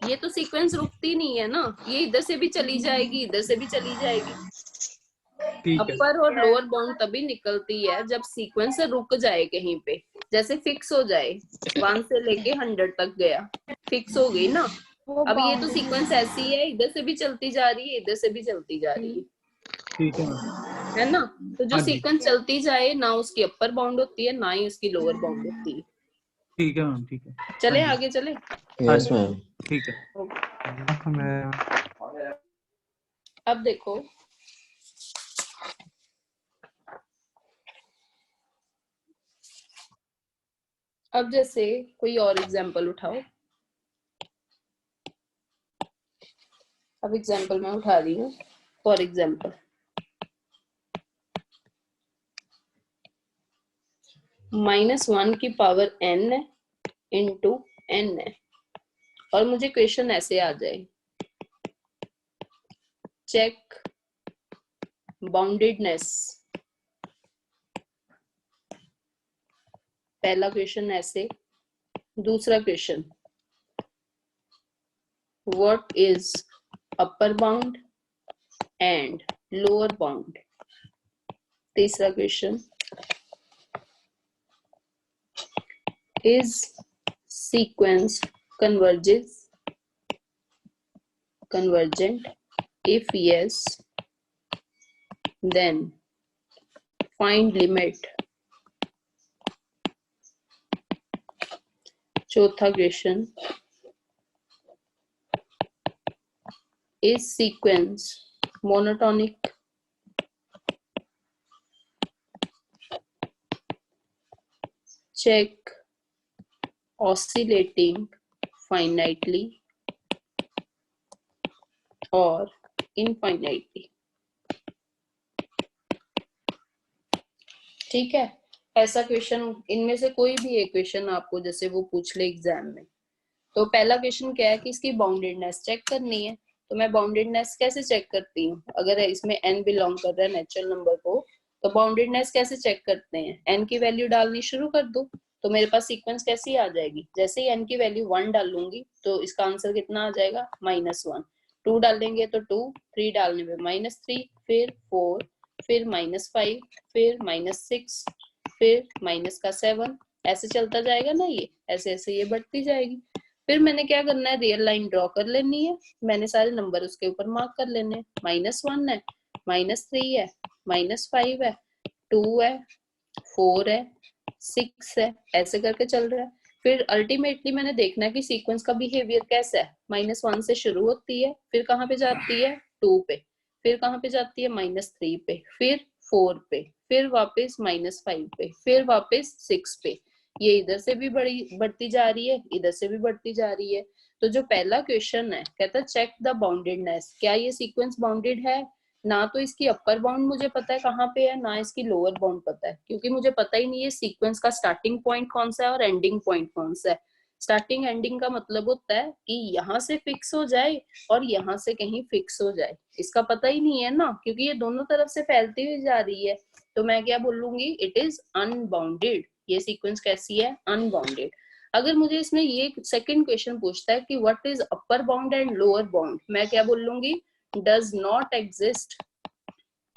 ये तो सीक्वेंस रुकती नहीं है ना, ये इधर से भी चली जाएगी, इधर से भी चली जाएगी। ठीक है, अपर और लोअर बाउंड तभी निकलती है जब सीक्वेंस रुक जाए कहीं पे, जैसे फिक्स हो जाए 1 से लेके 100 तक गया, फिक्स हो गई ना। अब ये तो सीक्वेंस ऐसी है, इधर से भी चलती जा रही है, इधर से भी चलती जा रही है, ठीक है मैम। है ना। तो जो हाँ जी। सीक्वेंस चलती जाए ना उसकी अपर बाउंड होती है ना ही उसकी लोअर बाउंड होती है। ठीक है मैम, ठीक है। चले हाँ जी। आगे चले। Yes ma'am. ठीक है। अब देखो, अब जैसे कोई और एग्जांपल उठाओ। अब एग्जांपल मैं उठा रही हूँ। फॉर एग्जांपल -1 की पावर n इंटू n है और मुझे क्वेश्चन ऐसे आ जाए, चेक बाउंडेडनेस। पहला क्वेश्चन ऐसे, दूसरा question what is upper bound and lower bound. तीसरा question is sequence convergent? If yes, then find limit. चौथा question, is sequence monotonic? Check oscillating finitely or infinitely. ठीक है, ऐसा क्वेश्चन इनमें से कोई भी एक क्वेश्चन आपको जैसे वो पूछ ले एग्जाम में, तो पहला क्वेश्चन क्या है कि इसकी बाउंडेडनेस चेक करनी है। तो मैं बाउंडेडनेस कैसे चेक करती हूँ? अगर इसमें n बिलोंग कर रहा है नेचुरल नंबर को, तो बाउंडेडनेस कैसे चेक करते हैं? n की वैल्यू डालनी शुरू कर दो, तो मेरे पास सीक्वेंस कैसी आ जाएगी? जैसे ही n की वैल्यू 1 डालूंगी तो इसका आंसर कितना आ जाएगा? -1। 2 डालेंगे तो 2, 3 डालने पे -3, फिर 4, फिर -5, फिर -6, फिर -7, ऐसे चलता जाएगा ना। ये ऐसे ऐसे ये बढ़ती जाएगी। फिर मैंने क्या करना है? रियल लाइन ड्रॉ कर लेनी है। मैंने सारे नंबर उसके ऊपर मार्क कर लेने हैं। -1 है, -3 है, -5 है, 2 है, 4 है, 6 है, ऐसे करके चल रहा है। फिर अल्टीमेटली मैंने देखना है कि सीक्वेंस का बिहेवियर कैसा है। -1 से शुरू होती है, फिर कहाँ पे जाती है? 2 पे, फिर कहाँ पे जाती है? -3 पे, फिर 4 पे, फिर वापस -5 पे, फिर वापस 6 पे। ये इधर से भी बढ़ती जा रही है, इधर से भी बढ़ती जा रही है। तो जो पहला क्वेश्चन है, कहता है चेक द बाउंडेडनेस, क्या ये सीक्वेंस बाउंडेड है? ना तो इसकी अपर बाउंड मुझे पता है कहाँ पे है, ना इसकी लोअर बाउंड पता है, क्योंकि मुझे पता ही नहीं है सीक्वेंस का स्टार्टिंग पॉइंट कौन सा है और एंडिंग पॉइंट कौन सा है। स्टार्टिंग एंडिंग का मतलब होता है कि यहाँ से फिक्स हो जाए और यहाँ से कहीं फिक्स हो जाए, इसका पता ही नहीं है ना, क्योंकि ये दोनों तरफ से फैलती हुई जा रही है। तो मैं क्या बोलूंगी? It is unbounded. ये सीक्वेंस कैसी है? अनबाउंडेड। अगर मुझे इसमें ये सेकंड क्वेश्चन पूछता है कि what is upper bound and lower bound, मैं क्या बोलूंगी? Does not exist.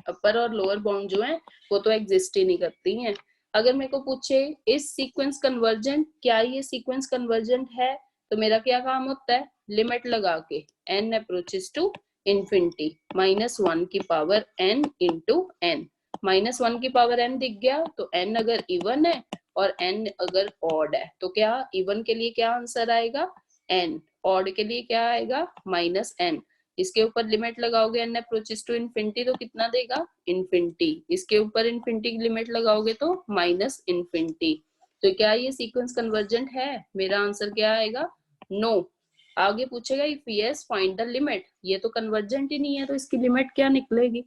अपर और लोअर बाउंड जो है वो तो एग्जिस्ट ही नहीं करती हैं। अगर मेरे को पूछे इस सीक्वेंस कन्वर्जेंट, क्या ये सीक्वेंस कन्वर्जेंट है, तो मेरा क्या काम होता है? लिमिट लगा के n अप्रोचेस टू इंफिनिटी -1 की पावर n इंटू n। -1 की पावर n दिख गया तो n अगर इवन है और n अगर ऑड है तो क्या इवन के लिए क्या आंसर आएगा? n। ऑड के लिए क्या आएगा? -n। इसके ऊपर लिमिट लगाओगे n अप्रोचेस टू इंफिनिटी तो कितना देगा? इंफिनिटी। इसके ऊपर इंफिनिटी की लिमिट लगाओगे तो -इंफिनिटी। तो क्या ये सीक्वेंस कन्वर्जेंट है? मेरा आंसर क्या आएगा? नो। आगे पूछेगा if yes find the limit, ये तो कन्वर्जेंट ही नहीं है तो इसकी लिमिट क्या निकलेगी?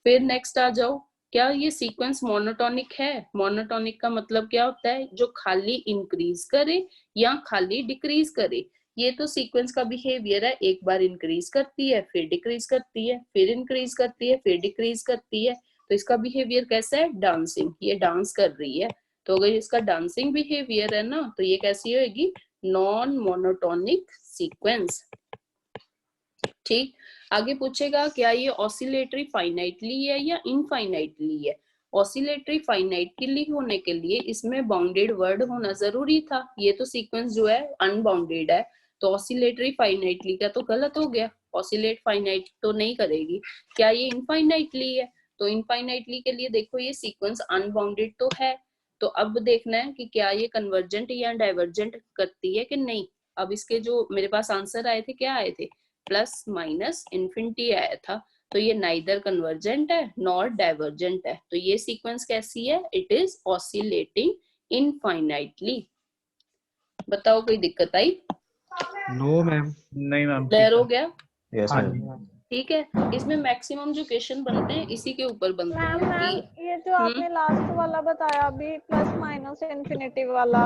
फिर नेक्स्ट आ जाओ, क्या ये सीक्वेंस मोनोटोनिक है? मोनोटोनिक का मतलब क्या होता है? जो खाली इंक्रीज करे या खाली डिक्रीज करे। ये तो सीक्वेंस का बिहेवियर है, एक बार इंक्रीज करती है, फिर डिक्रीज करती है, फिर इंक्रीज करती है, फिर डिक्रीज करती है। तो इसका बिहेवियर कैसा है? डांसिंग। ये डांस कर रही है। तो अगर इसका डांसिंग बिहेवियर है ना, तो ये कैसी होगी? Non monotonic sequence. ठीक। आगे पूछेगा क्या ये ऑसिलेटरी फाइनाइटली है या इनफाइनाइटली है? ऑसिलेटरी फाइनाइटली होने के लिए इसमें बाउंडेड वर्ड होना जरूरी था। ये तो सीक्वेंस जो है अनबाउंडेड है, तो ऑसिलेटरी फाइनाइटली का तो गलत हो गया। ऑसिलेट फाइनाइट तो नहीं करेगी। क्या ये इनफाइनाइटली है? तो इनफाइनाइटली के लिए देखो ये सीक्वेंस अनबाउंडेड तो है। तो अब देखना है कि क्या ये कन्वर्जेंट या डाइवर्जेंट करती है कि नहीं। अब इसके जो मेरे पास आंसर आए थे, क्या आए थे? प्लस माइनस इंफिनिटी आया था। तो ये नाइदर कन्वर्जेंट है नॉर डाइवर्जेंट है। तो ये सीक्वेंस कैसी है? It is oscillating infinitely. बताओ कोई दिक्कत आई? No ma'am. नहीं मैम। क्लियर हो गया? यस हाँ मैम। जी। ठीक है। इसमें मैक्सिमम जो क्वेश्चन बनते हैं इसी के ऊपर बनते मैम हैं मैम कि ये जो आपने लास्ट वाला बताया अभी प्लस माइनस इंफिनिटी वाला,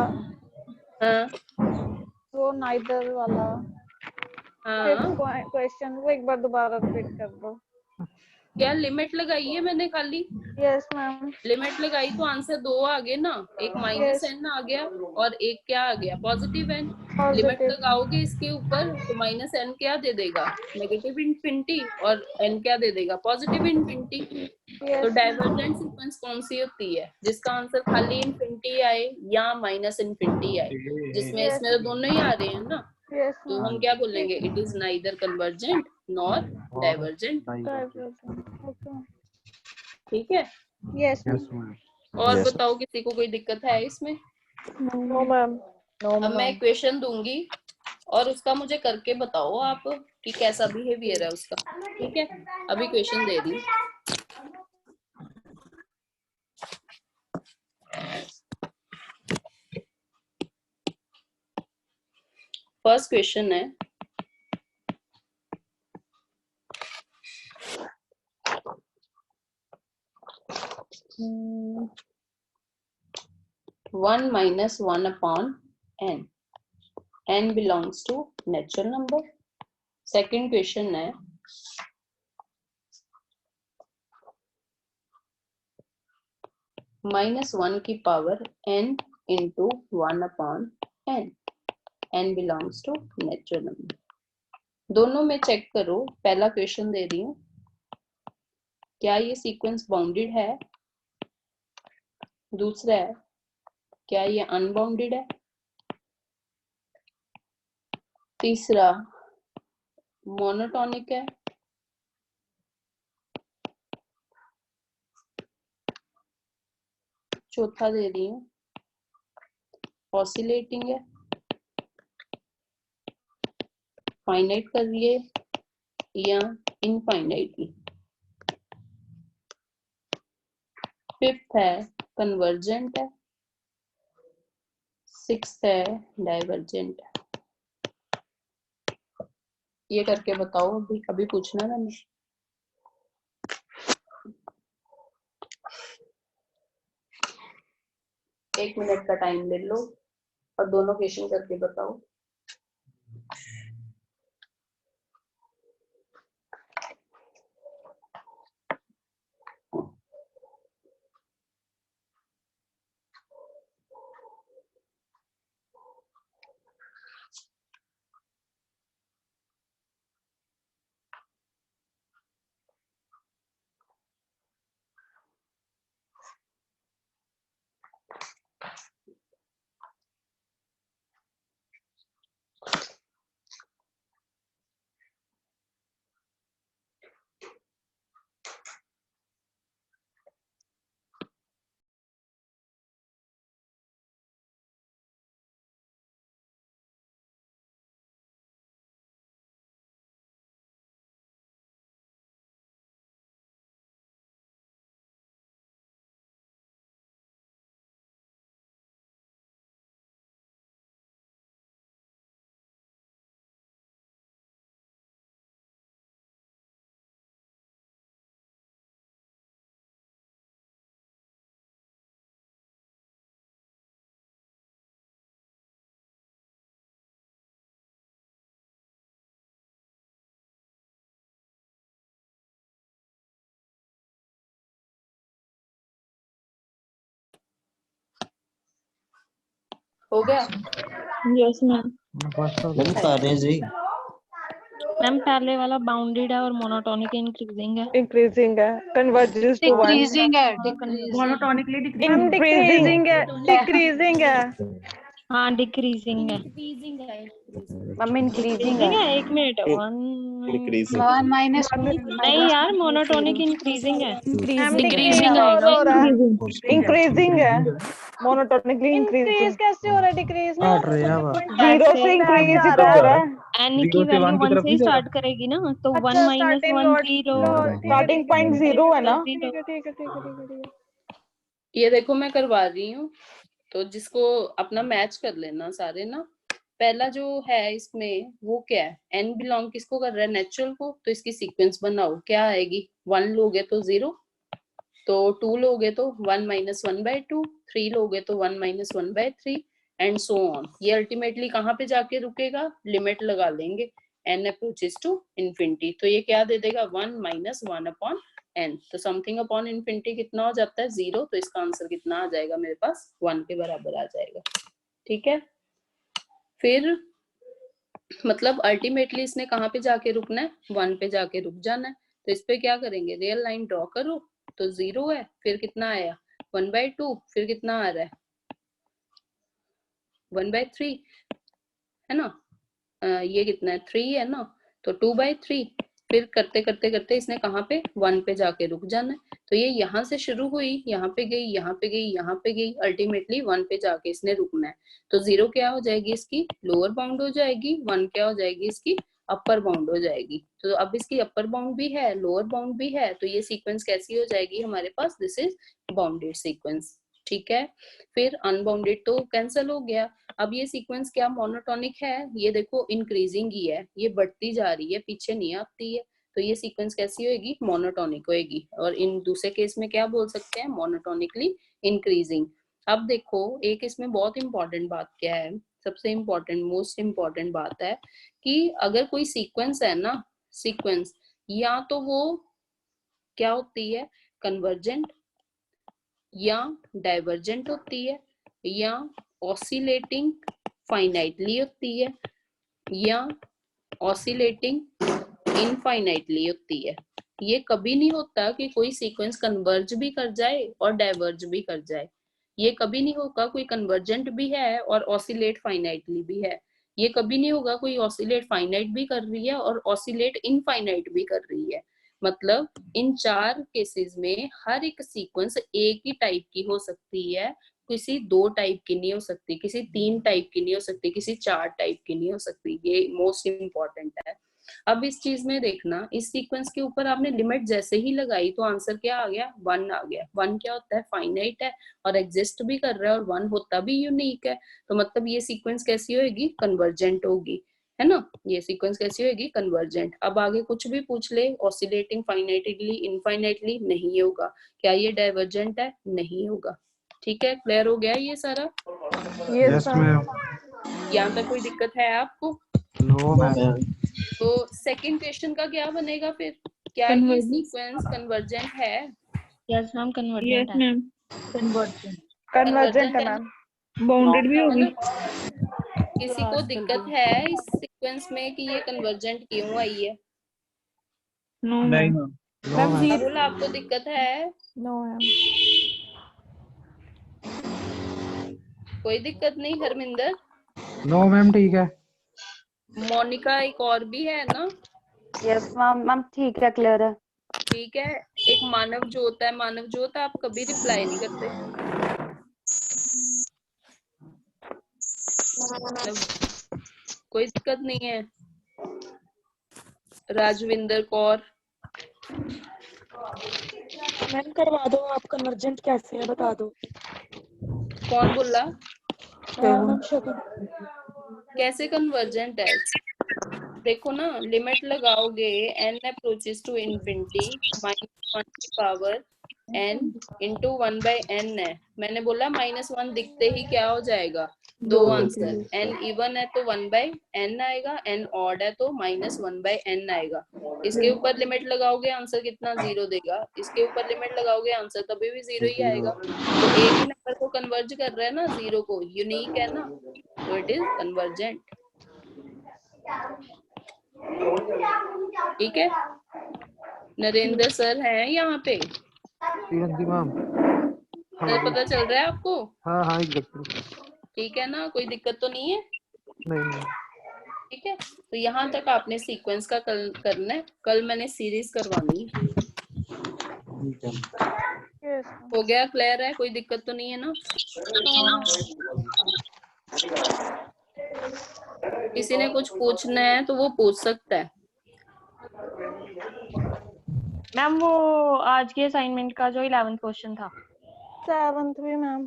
हाँ वो नाइदर वाला फिफ्थ हाँ क्वेश्चन, वो एक बार दोबारा रिपीट कर दो। क्या लिमिट लगाई है मैंने खाली? Yes ma'am. लिमिट लगाई तो आंसर दो आ गए ना, एक माइनस यस एन आ गया और एक क्या आ गया? Positive n. Limit positive. लगाओगे इसके ऊपर तो माइनस एन क्या दे देगा? Negative infinity. और एन क्या दे देगा? Positive infinity. तो यस डाइवर्जेंट सीक्वेंस कौन सी होती है? जिसका आंसर खाली इंफिनिटी आए या माइनस इंफिनिटी आए, जिसमें यस इसमें तो दोनों ही आ रहे हैं ना। यस तो हम मैम। क्या बोलेंगे? It is neither convergent nor divergent. Okay. ठीक है। Yes yes ma'am. और Yes. बताओ किसी को कोई दिक्कत है इसमें? No ma'am. अब मैं क्वेश्चन दूंगी और उसका मुझे करके बताओ आप कि कैसा बिहेवियर है उसका। ठीक है। अभी क्वेश्चन दे रही हूँ। फर्स्ट क्वेश्चन है, one minus one upon n. n belongs to natural number। Second question है -1 की power n into 1/n, n belongs to natural number। दोनों में चेक करो, पहला क्वेश्चन दे रही हूँ, क्या ये सीक्वेंस बाउंडेड है, दूसरा है क्या ये अनबाउंडेड है, तीसरा मोनोटोनिक है, चौथा दे रही हूँ ऑसिलेटिंग है, फाइनाइट कर रही है या इनफाइनाइटली। फिफ्थ है कन्वर्जेंट है, सिक्स्थ है डाइवर्जेंट है। ये करके बताओ, अभी अभी पूछना है मैंने। एक मिनट का टाइम ले लो और दोनों क्वेश्चन करके बताओ। हो गया? Yes ma'am. मैम कर रहे हैं जी। मैम पहले वाला बाउंडेड है और मोनोटोनिक इंक्रीजिंग है। इंक्रीजिंग है, कन्वर्जेस टू 1। डिक्रीजिंग है, मोनोटोनिकली मैम डिक्रीजिंग है, डिक्रीजिंग है। हाँ डिक्रीजिंग है। मम्मी इंक्रीजिंग डिक्रीजिंग है। है, एक मिनट। वन माइनस नहीं यार, मोनोटोनिक इंक्रीजिंग है। मैम डिक्रीजिंग और हो रहा है, Increasing इंक्रीजिंग है, मोनोटोनिकली इंक्रीज इंक्रीजिंग। कैसे हो रहा है डिक्रीज? हट रहे हैं अब। जीरो से इंक्रीज हो रहा है। एन की जीरो से वैल्यू 1 की 1 तरफ से नहीं जा रहा। स्टार्ट करेगी ना, तो अच्छा, 1 minus starting 1 lot- 0। Starting point 0 है ना? ठीक है, ठीक है, ठीक है, ठीक है। ये देखो मैं करवा रही हूँ, तो जिसको अपना मैच कर लेना सारे ना। पहला जो है इसमें वो क्या है, n बिलोंग किसको कर रहा है, नेचुरल को, तो इसकी सीक्वेंस बनाओ, क्या आएगी, 1 लोगे तो 0, तो 2 लोगे तो 1 माइनस 1/2, 3 लोगे तो 1 माइनस 1/3 एंड सो ऑन। ये अल्टीमेटली कहाँ पे जाके रुकेगा, लिमिट लगा लेंगे n अप्रोचेस टू इन्फिनिटी, तो ये क्या दे देगा 1 माइनस 1/n, तो समथिंग अपॉन इन्फिनिटी कितना हो जाता है 0, तो इसका आंसर कितना आ जाएगा मेरे पास 1 के बराबर आ जाएगा। ठीक है, फिर मतलब अल्टीमेटली इसने कहाँ पे जाके रुकना है, 1 पे जाके रुक जाना है, तो इस पे क्या करेंगे, रियल लाइन ड्रॉ करो, तो 0 है, फिर कितना आया 1/2, फिर कितना आ रहा है 1/3 है ना, ये कितना है 3 है ना, तो 2/3, फिर करते करते करते इसने कहाँ पे 1 पे जाके रुक जाना है, तो ये यहाँ से शुरू हुई, यहाँ पे गई, यहाँ पे गई, यहाँ पे गई, अल्टीमेटली 1 पे जाके इसने रुकना है, तो 0 क्या हो जाएगी इसकी लोअर बाउंड हो जाएगी, 1 क्या हो जाएगी इसकी अपर बाउंड हो जाएगी। तो अब इसकी अपर बाउंड भी है, लोअर बाउंड भी है, तो ये सीक्वेंस कैसी हो जाएगी हमारे पास, दिस इज बाउंडेड सीक्वेंस। ठीक है, फिर अनबाउंडेड तो कैंसिल हो गया। अब ये सीक्वेंस क्या मोनोटोनिक है, ये देखो इंक्रीजिंग ही है, ये बढ़ती जा रही है, पीछे नहीं आती है, तो ये सीक्वेंस कैसी होएगी मोनोटोनिक होएगी। और इन दूसरे केस में क्या बोल सकते हैं, मोनोटोनिकली इंक्रीजिंग। अब देखो एक इसमें बहुत इंपॉर्टेंट बात क्या है सबसे इम्पोर्टेंट मोस्ट इम्पोर्टेंट बात है कि अगर कोई सीक्वेंस है ना, सीक्वेंस या तो वो क्या होती है, कन्वर्जेंट या डाइवर्जेंट होती है, या ऑसिलेटिंग फाइनाइटली होती है, या ऑसिलेटिंग इनफाइनाइटली होती है। ये कभी नहीं होता कि कोई सीक्वेंस कन्वर्ज भी कर जाए और डाइवर्ज भी कर जाए। ये कभी नहीं होगा कोई कन्वर्जेंट भी है और ऑसिलेट फाइनाइटली भी है। ये कभी नहीं होगा कोई ऑसिलेट फाइनाइट भी कर रही है और ऑसिलेट इनफाइनाइट भी कर रही है। मतलब इन चार केसेस में हर एक सीक्वेंस एक ही टाइप की हो सकती है, किसी 2 टाइप की नहीं हो सकती, किसी 3 टाइप की नहीं हो सकती, किसी 4 टाइप की नहीं हो सकती। ये मोस्ट इम्पोर्टेंट है। अब इस चीज में देखना, इस सीक्वेंस के ऊपर आपने लिमिट जैसे ही लगाई तो आंसर क्या आ गया, 1 आ गया। 1 क्या होता है, फाइनाइट है और एग्जिस्ट भी कर रहा है, और 1 होता भी यूनिक है। तो मतलब ये सीक्वेंस कैसी होगी, कन्वर्जेंट होगी, है ना। ये सीक्वेंस कैसी होगी, कन्वर्जेंट। अब आगे कुछ भी पूछ ले, ऑसिलेटिंग फाइनाइटली इनफाइनाइटली, नहीं होगा। क्या ये डाइवर्जेंट है, नहीं होगा। ठीक है, क्लियर हो गया ये सारा? Yes ma'am. यहाँ तक कोई दिक्कत है आपको? No ma'am. तो सेकंड क्वेश्चन का क्या बनेगा फिर, क्या ये सीक्वेंस कन्वर्जेंट है? यस मैम, कन्वर्जेंट यस है। मैम, कन्वर्जेंट कन्वर्जेंट है मैम। बाउंडेड भी होगी। किसी को दिक्कत है इस सीक्वेंस में कि ये कन्वर्जेंट क्यों आई है? नो नहीं ma'am. Ma'am. Ma'am ji Rahul, आपको दिक्कत है? No ma'am. कोई दिक्कत नहीं? हरमिंदर, नो मैम ठीक है। मोनिका, एक और भी है ना? Yes ma'am. मैम ठीक है, क्लियर है। ठीक है। एक मानव ज्योत है। मानव ज्योत, आप कभी रिप्लाई नहीं करते। कोई दिक्कत नहीं है? राजविंदर कौर, मैम करवा दो आप, कन्वर्जेंट कैसे है बता दो। कौन बोला? मैम शगुन। कैसे कन्वर्जेंट है? देखो ना, लिमिट लगाओगे n अप्रोचेस टू इंफिनिटी -1 की पावर n इंटू 1/n है। मैंने बोला -1 दिखते ही क्या हो जाएगा, 2 आंसर। n इवन है तो 1/n आएगा, n ऑड है तो -1/n आएगा। इसके ऊपर लिमिट लगाओगे आंसर कितना, 0 देगा। इसके ऊपर लिमिट लगाओगे आंसर तभी भी 0 ही आएगा। तो एक ही नंबर को कन्वर्ज कर रहा है ना, 0 को, यूनिक है ना, तो इट इज कन्वर्जेंट। ठीक है, नरेंद्र सर हैं यहाँ पे? हाँ जी मैम। सर पता चल रहा है आपको? हाँ हाँ एग्जैक्टली। ठीक है ना, कोई दिक्कत तो नहीं है? नहीं। ठीक है, तो यहाँ तक आपने सीक्वेंस का करना है। कल मैंने सीरीज करवानी है। ठीक है। यस हो गया, क्लियर है? कोई दिक्कत तो नहीं है ना? किसी ने कुछ पूछना है तो वो पूछ सकता है। मैम वो आज के असाइनमेंट का जो 11th क्वेश्चन था, 7th भी मैम।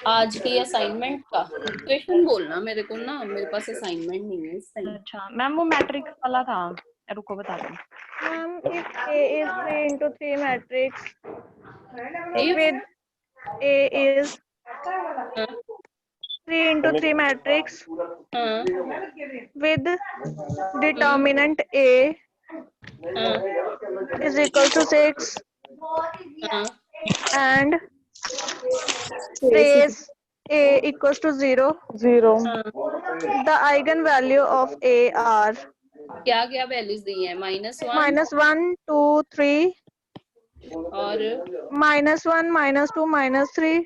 आज की असाइनमेंट का क्वेश्चन बोलना मेरे को ना, मेरे पास असाइनमेंट नहीं है इस टाइम। अच्छा मैम वो मैट्रिक्स वाला था, रुको बता दो। Ma'am if A is 3 into 3 matrix with A is 3 into 3 matrix with determinant A is equal to 6 and trace A equals to 0. The eigenvalue of A are क्या क्या वैल्यूज दी है? -1, -1, 2, 3, और -1, -2, -3,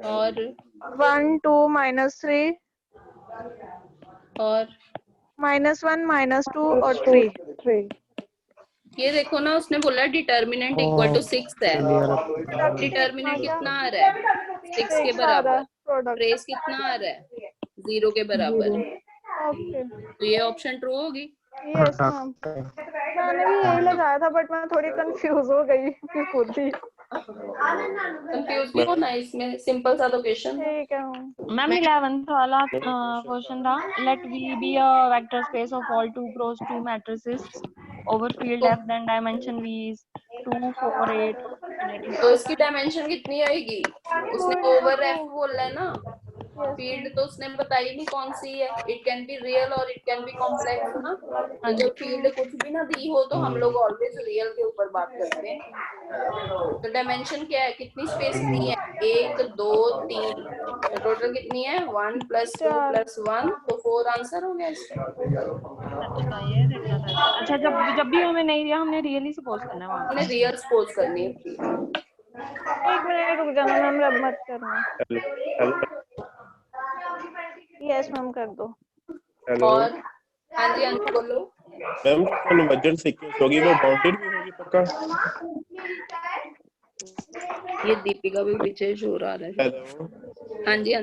और 1, 2, -3, और -1, -2 और 3। ये देखो ना, उसने बोला डिटर्मिनेंट इक्वल टू 6 है। डिटर्मिनेंट कितना आ रहा है, 6 के बराबर। ट्रेस कितना आ रहा है, 0 के बराबर। ओके, तो ये ऑप्शन ट्रू होगी। Yes ma'am. मैंने भी यही लगाया था बट मैं थोड़ी कंफ्यूज हो गई खुद ही। कंफ्यूज क्यों होना है इसमें, सिंपल सा तो क्वेश्चन। ठीक है मैम 11th वाला क्वेश्चन था, late V be a vector space of all 2 cross 2 matrices over field F, then dimension V is 2, 4, 8 तो इसकी डायमेंशन कितनी आएगी? उसने ओवर F बोला है ना, फील्ड तो उसने बताई नहीं कौन सी है, इट कैन बी रियल और इट कैन बी कॉम्प्लेक्स ना। तो जब फील्ड कुछ भी ना दी हो तो हम लोग ऑलवेज रियल के ऊपर बात करते हैं। तो डायमेंशन क्या है, कितनी स्पेस दी है, 1 2 3, तो टोटल कितनी है 1 + 2 + 1, तो 4 आंसर हो गया इसका। अच्छा ये देखना था। अच्छा जब भी हमें नहीं दिया हमने रियली सपोज करना है वहां हमने रियल सपोज करनी है। एक मिनट रुक जाना मैम, रब मत करना। यस मैम कर दो। हेलो और हाँ जी बोलो। मैम, कन्वर्जेंट सीक्वेंस होगी वो बाउंडेड भी होगी पक्का? ये दीपिका भी पीछे शोर आ रहा है। हेलो हाँ जी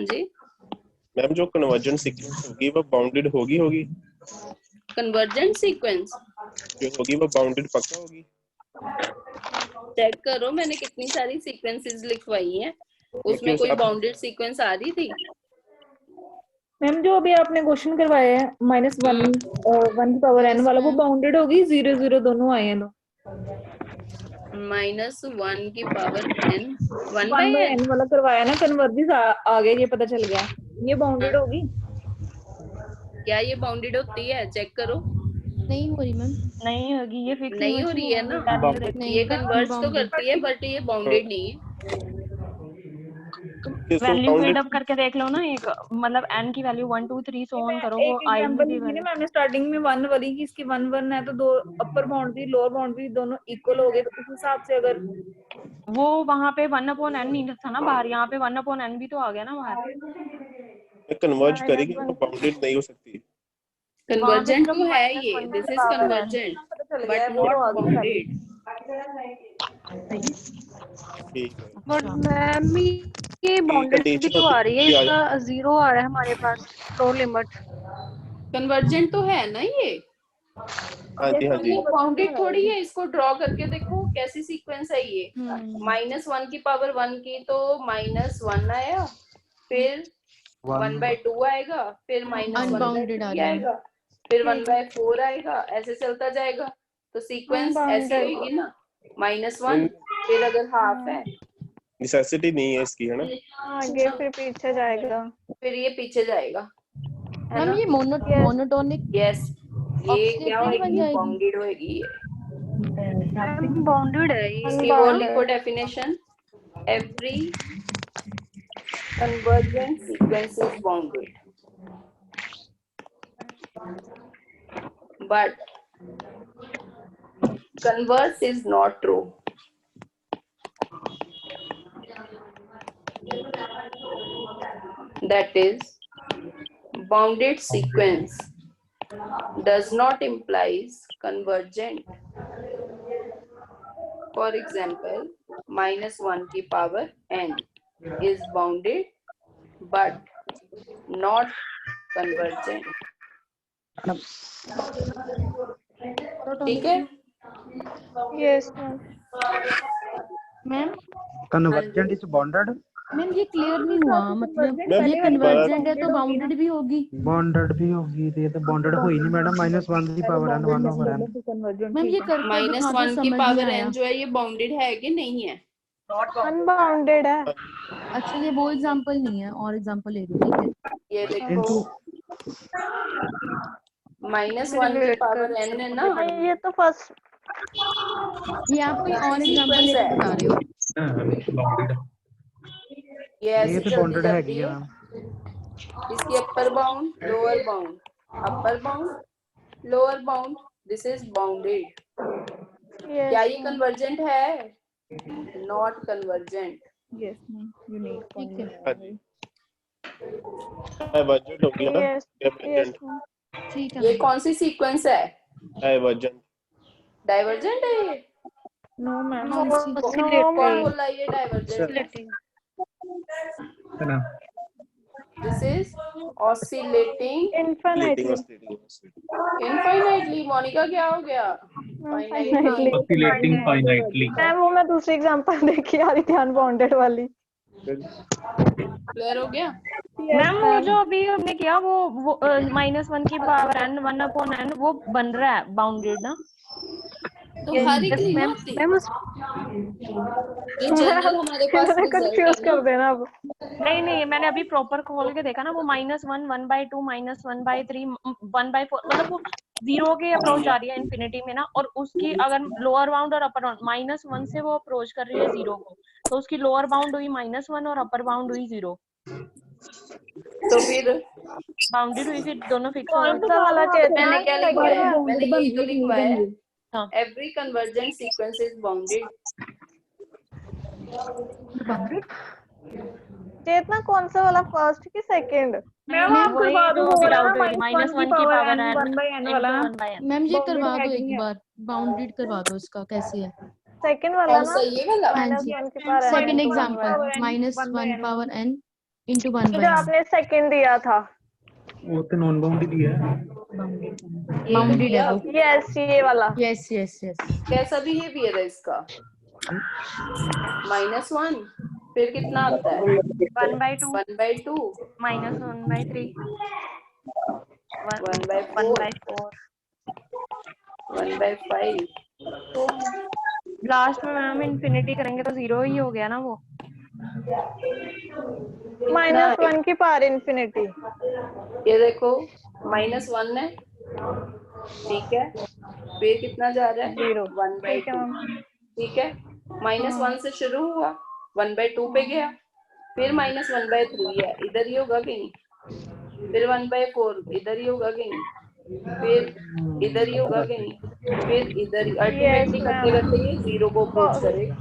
मैम, जो कन्वर्जेंट सीक्वेंस होगी वो बाउंडेड होगी? कन्वर्जेंट सीक्वेंस जो होगी वो बाउंडेड पक्का होगी? चेक करो, मैंने कितनी सारी सीक्वेंसेस लिखवाई हैं, उसमें कोई बाउंडेड सीक्वेंस आ रही थी? मैम जो अभी आपने क्वेश्चन करवाया है -1 1 की पावर n वाला, वो बाउंडेड होगी? 0 0 दोनों आए हैं तो -1 की पावर n 1/n वाला करवाया ना, कन्वर्जेंस आ गया, ये पता चल गया। ये बाउंडेड होगी? क्या ये बाउंडेड होती है? चेक करो। नहीं हो रही मैम, नहीं होगी, ये फिक्स नहीं हो रही है ना, ये कन्वर्ज तो करती है बट ये बाउंडेड नहीं है। वैल्यू फीड अप करके देख लो ना, एक मतलब n की वैल्यू 1 2 3 सो ऑन करो, वो एक एग्जांपल दी ना मैंने स्टार्टिंग में 1 वाली की, इसकी 1 1 है तो दो अपर बाउंड्री लोअर बाउंड्री दोनों इक्वल हो गए, तो उस हिसाब से अगर वो वहां पे 1/n नहीं था ना बाहर, यहाँ पे 1/n भी तो आ गया ना बाहर। कन्वर्ज करेगी तो बाउंडेड नहीं हो सकती। कन्वर्जेंट तो है ये, this is convergent but not bounded. ठीक है। बट मैम ये बाउंडेड भी तो आ रही है, इसका 0 आ रहा है हमारे पास, फ्लोर लिमिट। कन्वर्जेंट तो है ना ये। हाँ जी ये बाउंडेड थोड़ी है, इसको ड्रॉ करके देखो कैसी सीक्वेंस है ये। -1 की पावर 1 की तो -1 आया, फिर 1/2 आएगा, फिर -1/3 आएगा, फिर 1/4 आएगा, ऐसे चलता जाएगा। तो सीक्वेंस ऐसी होगी ना, -1, फिर अगर हाफ है नेसेसिटी नहीं है इसकी, है ना? आगे फिर पीछे जाएगा, फिर ये पीछे जाएगा। मैम ये मोनोटोनिक यस, ये क्या होगी, बाउंडेड होगी। बाउंडेड है इसकी वो लिखो definition, every convergent sequence is bounded, but converse is not true. That is, bounded sequence does not implies convergent. For example, -1 की power n is bounded but not convergent. ठीक है? Yes ma'am convergent is bounded. Ma'am ये clear नहीं हुआ, मतलब ये convergent है तो बाउंडेड भी होगी? बाउंडेड भी होगी, तो ये तो बाउंडेड हो ही नहीं मैडम। -1 की पावर n 1/n। मैम ये करके -1 की पावर n जो है ये बाउंडेड है कि नहीं है? अनबाउंडेड है। अच्छा ये वो एग्जांपल नहीं है, और एग्जांपल ले रही है। ये देखो -1 की पावर n है ना, ये तो फर्स्ट, ये आप कोई और एग्जांपल लेकर बता रहे हो? ये ऐसे तो चलती बाउंडेड जाती है। है। इसकी upper bound, lower bound, upper bound, lower bound, this is bounded. क्या ये कन्वर्जेंट है? Not convergent. Yes ma'am, unique ठीक है, डाइवर्जेंट हो गया ना, यस ठीक है। ये कौन सी सीक्वेंस है? डाइवर्जेंट। डाइवर्जेंट है ये? नो मैम, कौन बोला ये डाइवर्जेंट है? This is oscillating infinitely. infinitely. Monika क्या हो गया? Oscillating finitely. मैम वो मैं दूसरी एग्जांपल देखी आ रही थी अनबाउंडेड वाली। क्लियर हो गया? मैम वो जो अभी हमने किया वो -1 की पावर n 1/n वो बन रहा है बाउंडेड ना? तो हर एक मैम जो जनरल हमारे पास कंफ्यूज कर देना अब। नहीं मैंने अभी प्रॉपर खोल के देखा ना, वो -1, 1/2, -1/3, 1/4, मतलब वो 0 के अप्रोच जा रही है इन्फिनिटी में ना, और उसकी अगर लोअर बाउंड और अपर बाउंड -1 से वो अप्रोच कर रही है 0 को, तो उसकी लोअर बाउंड हुई -1 और अपर बाउंड हुई 0। तो फिर बाउंडेड हुई, फिर दोनों फिक्स हो कौन गए। सा वाला चेतन? मैंने क्या लिखा है? मैंने यही तो लिखा है, हाँ। Every convergent sequence is bounded. Chetna कौन सा वाला, फर्स्ट की सेकंड? मैम आप वही करवा दो, जो वो डाउट वाला हुई थी, -1 की -1 की power power n n 1/n वाला ना। 1/n। मैम ये Bounded करवा है दो कि एक नहीं है? बार, बाउंडेड करवा दो इसका कैसे है। सेकंड वाला कौन ना, सा, ये वाला? हाँ माइनस जी, 1 की power n second into 1 example by n। -1 power n into 1 जो by n। आपने सेकंड दिया था, वो तो नॉन बाउंडेड ही है। ये बाउंडेड है दिया? वो। यस ये वाला। Yes yes yes. कैसा बिहेवियर है इसका? -1, फिर कितना आता है? 1/2 1/2, -1/3 1/4, 1/4। 1/5। तो लास्ट में मैम इन्फिनिटी करेंगे तो 0 ही हो गया ना वो। कितना है? -1 की पावर इन्फिनिटी। ये देखो -1 है, ठीक है, फिर कितना जा रहा है? 0। 1/2, ठीक है मैम। ठीक है। -1 से शुरू हुआ, 1/2 पे गया, फिर -1/3 है, इधर ही होगा कहीं, फिर 1/4 इधर ही होगा कहीं, फिर इधर ही होगा कहीं, फिर इधर ही, अल्टीमेटली करते करते ये 0 को अप्रोच करेगा।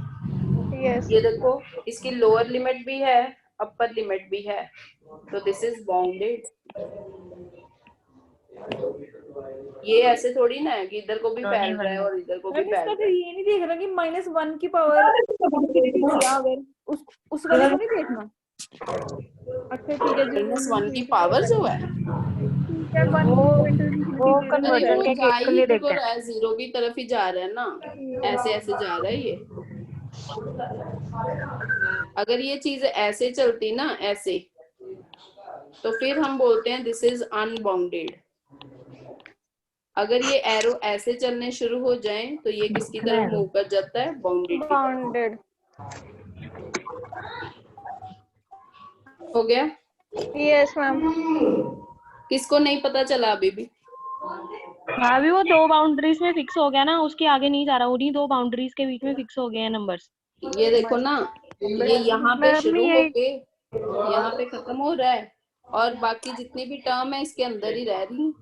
यस। ये देखो, इसकी लोअर लिमिट भी है, अपर लिमिट भी है, तो दिस इज बाउंडेड। ये ऐसे थोड़ी ना है कि इधर को भी फैल रहा है और इधर को भी मैम फैल इसका रहा तो है। ये नहीं देख रहा कि -1 की पावर दिया, अगर उस वाले को नहीं देखना। अच्छा ठीक है जी, -1 की पावर जो है, ठीक है, 1 वो अरे कन्वर्जन वो के जा केस के ही लिए तो देखते हैं। रहा है, 0 की तरफ ही जा रहा है ना, ऐसे ऐसे जा रहा है ये। अगर ये चीज ऐसे चलती ना, ऐसे, तो फिर हम बोलते हैं दिस इज अनबाउंडेड। अगर ये एरो ऐसे चलने शुरू हो जाएं तो ये किसकी तरफ मूव कर जाता है? बाउंडेड की तरफ। बाउंडेड। हो गया? Yes ma'am. किसको नहीं पता चला अभी भी? हाँ, अभी वो 2 बाउंड्रीज में फिक्स हो गया ना, उसके आगे नहीं जा रहा, उन्हीं 2 बाउंड्रीज के बीच में फिक्स हो गए हैं नंबर्स। ये देखो ना, ये यहाँ पे शुरू होके यहाँ पे खत्म हो रहा है, और बाकी जितनी भी टर्म है इसके अंदर ही रह रही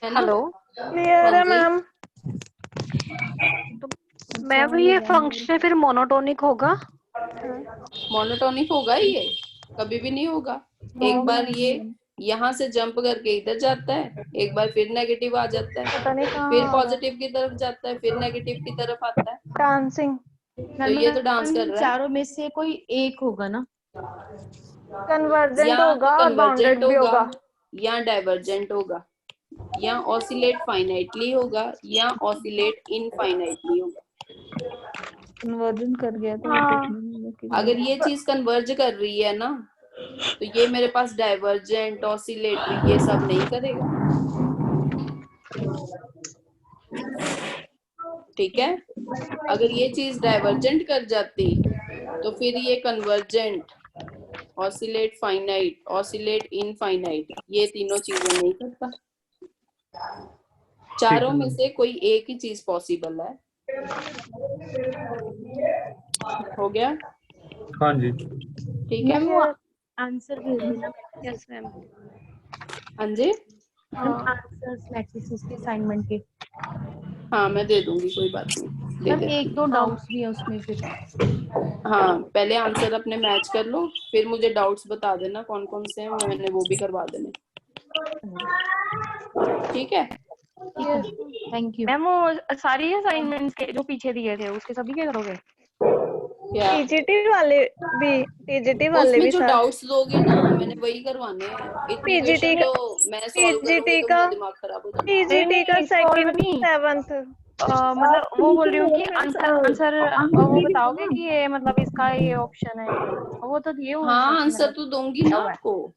है ना? हेलो, क्लियर है मैम? मैम ये फंक्शन फिर मोनोटोनिक होगा? मोनोटोनिक होगा ये? कभी भी नहीं होगा। एक बार ये यहाँ से जंप करके इधर जाता है, एक बार फिर नेगेटिव आ जाता है, पता नहीं कहाँ फिर पॉजिटिव की तरफ जाता है, फिर नेगेटिव की तरफ आता है। डांसिंग। तो ये तो डांस कर रहा है। चारों में से कोई एक होगा ना? कन्वर्जेंट या होगा तो और बाउंडेड कन्वर्जेंट भी होगा, होगा। या डाइवर्जेंट होगा, या ऑसिलेट फाइनाइटली होगा, या ऑसिलेट इनफाइनाइटली होगा। कन्वर्जन कर गया तो अगर ये चीज कन्वर्ज कर रही है ना, तो ये मेरे पास डाइवर्जेंट, ऑसिलेटरी ये सब नहीं करेगा, ठीक है। अगर ये चीज डाइवर्जेंट कर जाती तो फिर ये convergent, oscillate finite, oscillate infinite, ये तीनों चीजें नहीं करता। चारों में से कोई एक ही चीज पॉसिबल है। हो गया? हाँ जी। ठीक है। आंसर भेज देना। Yes ma'am. हाँ जी, आंसर्स मैट्रिसेस के असाइनमेंट के। हाँ मैं दे दूंगी, कोई बात नहीं, दे मैम देती एक दो डाउट्स भी है उसमें फिर। हूँ। हाँ, पहले आंसर अपने मैच कर लो, फिर मुझे डाउट्स बता देना कौन कौन से हैं, मैंने वो भी करवा देने। ठीक है? Thank you. मैम वो सारी असाइनमेंट्स के जो पीछे दिए थे उसके सभी क्या करोगे? क्या टीजीटी वाले भी, टीजीटी वाले उसमें भी जो सर। डाउट्स दोगे ना, मैंने वही करवाने हैं। इतनी टीजीटी क्वेश्चन का, तो मैं सॉल्व करूंगी तो मेरा दिमाग खराब हो जाएगा। टीजीटी का सेकंड 7th। मतलब वो बोल रही हूँ कि आंसर वो बताओगे कि ये मतलब इसका ये ऑप्शन है, वो तो दिए हुए हाँ, आंसर तो दूंगी ना आपको।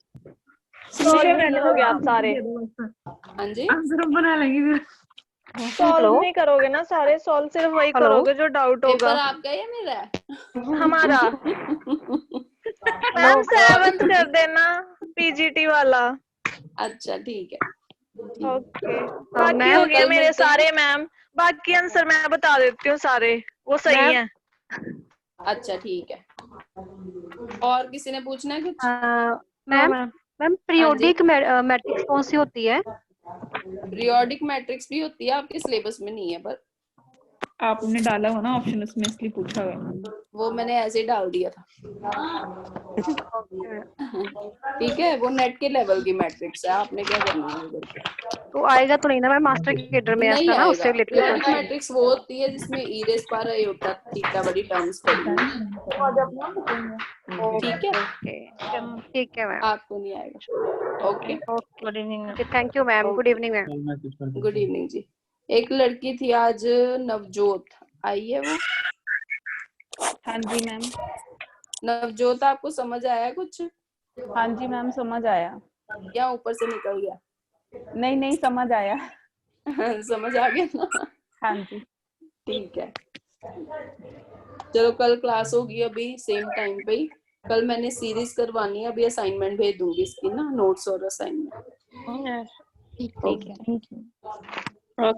सॉरी मैंने हो गया आप सारे। हाँ जी, आंसर हम बना लेंगे फिर। सॉल्व नहीं करोगे ना सारे, सॉल्व सिर्फ वही करोगे जो डाउट पेपर होगा। आपका या मेरा है? हमारा। मैम 7th कर देना पीजीटी वाला। अच्छा ठीक है। ओके बाकी हो गया मेरे सारे मैम, बाकी आंसर मैं बता देती हूँ सारे, वो सही है। अच्छा ठीक है। और किसी ने पूछना है कुछ? मैम मैम पीरियोडिक मैट्रिक्स कौन सी होती है? पीरियोडिक मैट्रिक्स भी होती है, आपके सिलेबस में नहीं है पर आपने डाला हो ना ऑप्शन उसमें, इसलिए पूछा हुआ है। वो मैंने ऐसे ही डाल दिया था। ठीक है, वो नेट के लेवल की मैट्रिक्स है, आपने क्या करना है? तो आएगा तो नहीं ना मैम मास्टर केडर में नहीं ऐसा ना, उससे आएगा। रिलेटेड पीरियोडिक मैट्रिक्स वो होती है जिसमें ई रेज़ पावर आयोटा थीटा बड़ी टर्म्स पड़ी हैं। ठीक है ठीक है मैम। आपको नहीं आएगा। Okay good evening. Thank you ma'am, good evening ma'am. Good evening जी। एक लड़की थी आज नवजोत, आई है वो? हाँ जी मैम। नवजोत आपको समझ आया कुछ? हाँ जी मैम समझ आया। या ऊपर से निकल गया? नहीं समझ आया। समझ आ गया ना? हाँ जी ठीक है। चलो कल क्लास होगी अभी सेम टाइम पे ही। कल मैंने सीरीज करवानी है, अभी असाइनमेंट भेज दूंगी इसकी ना, नोट्स और असाइनमेंट। ठीक है।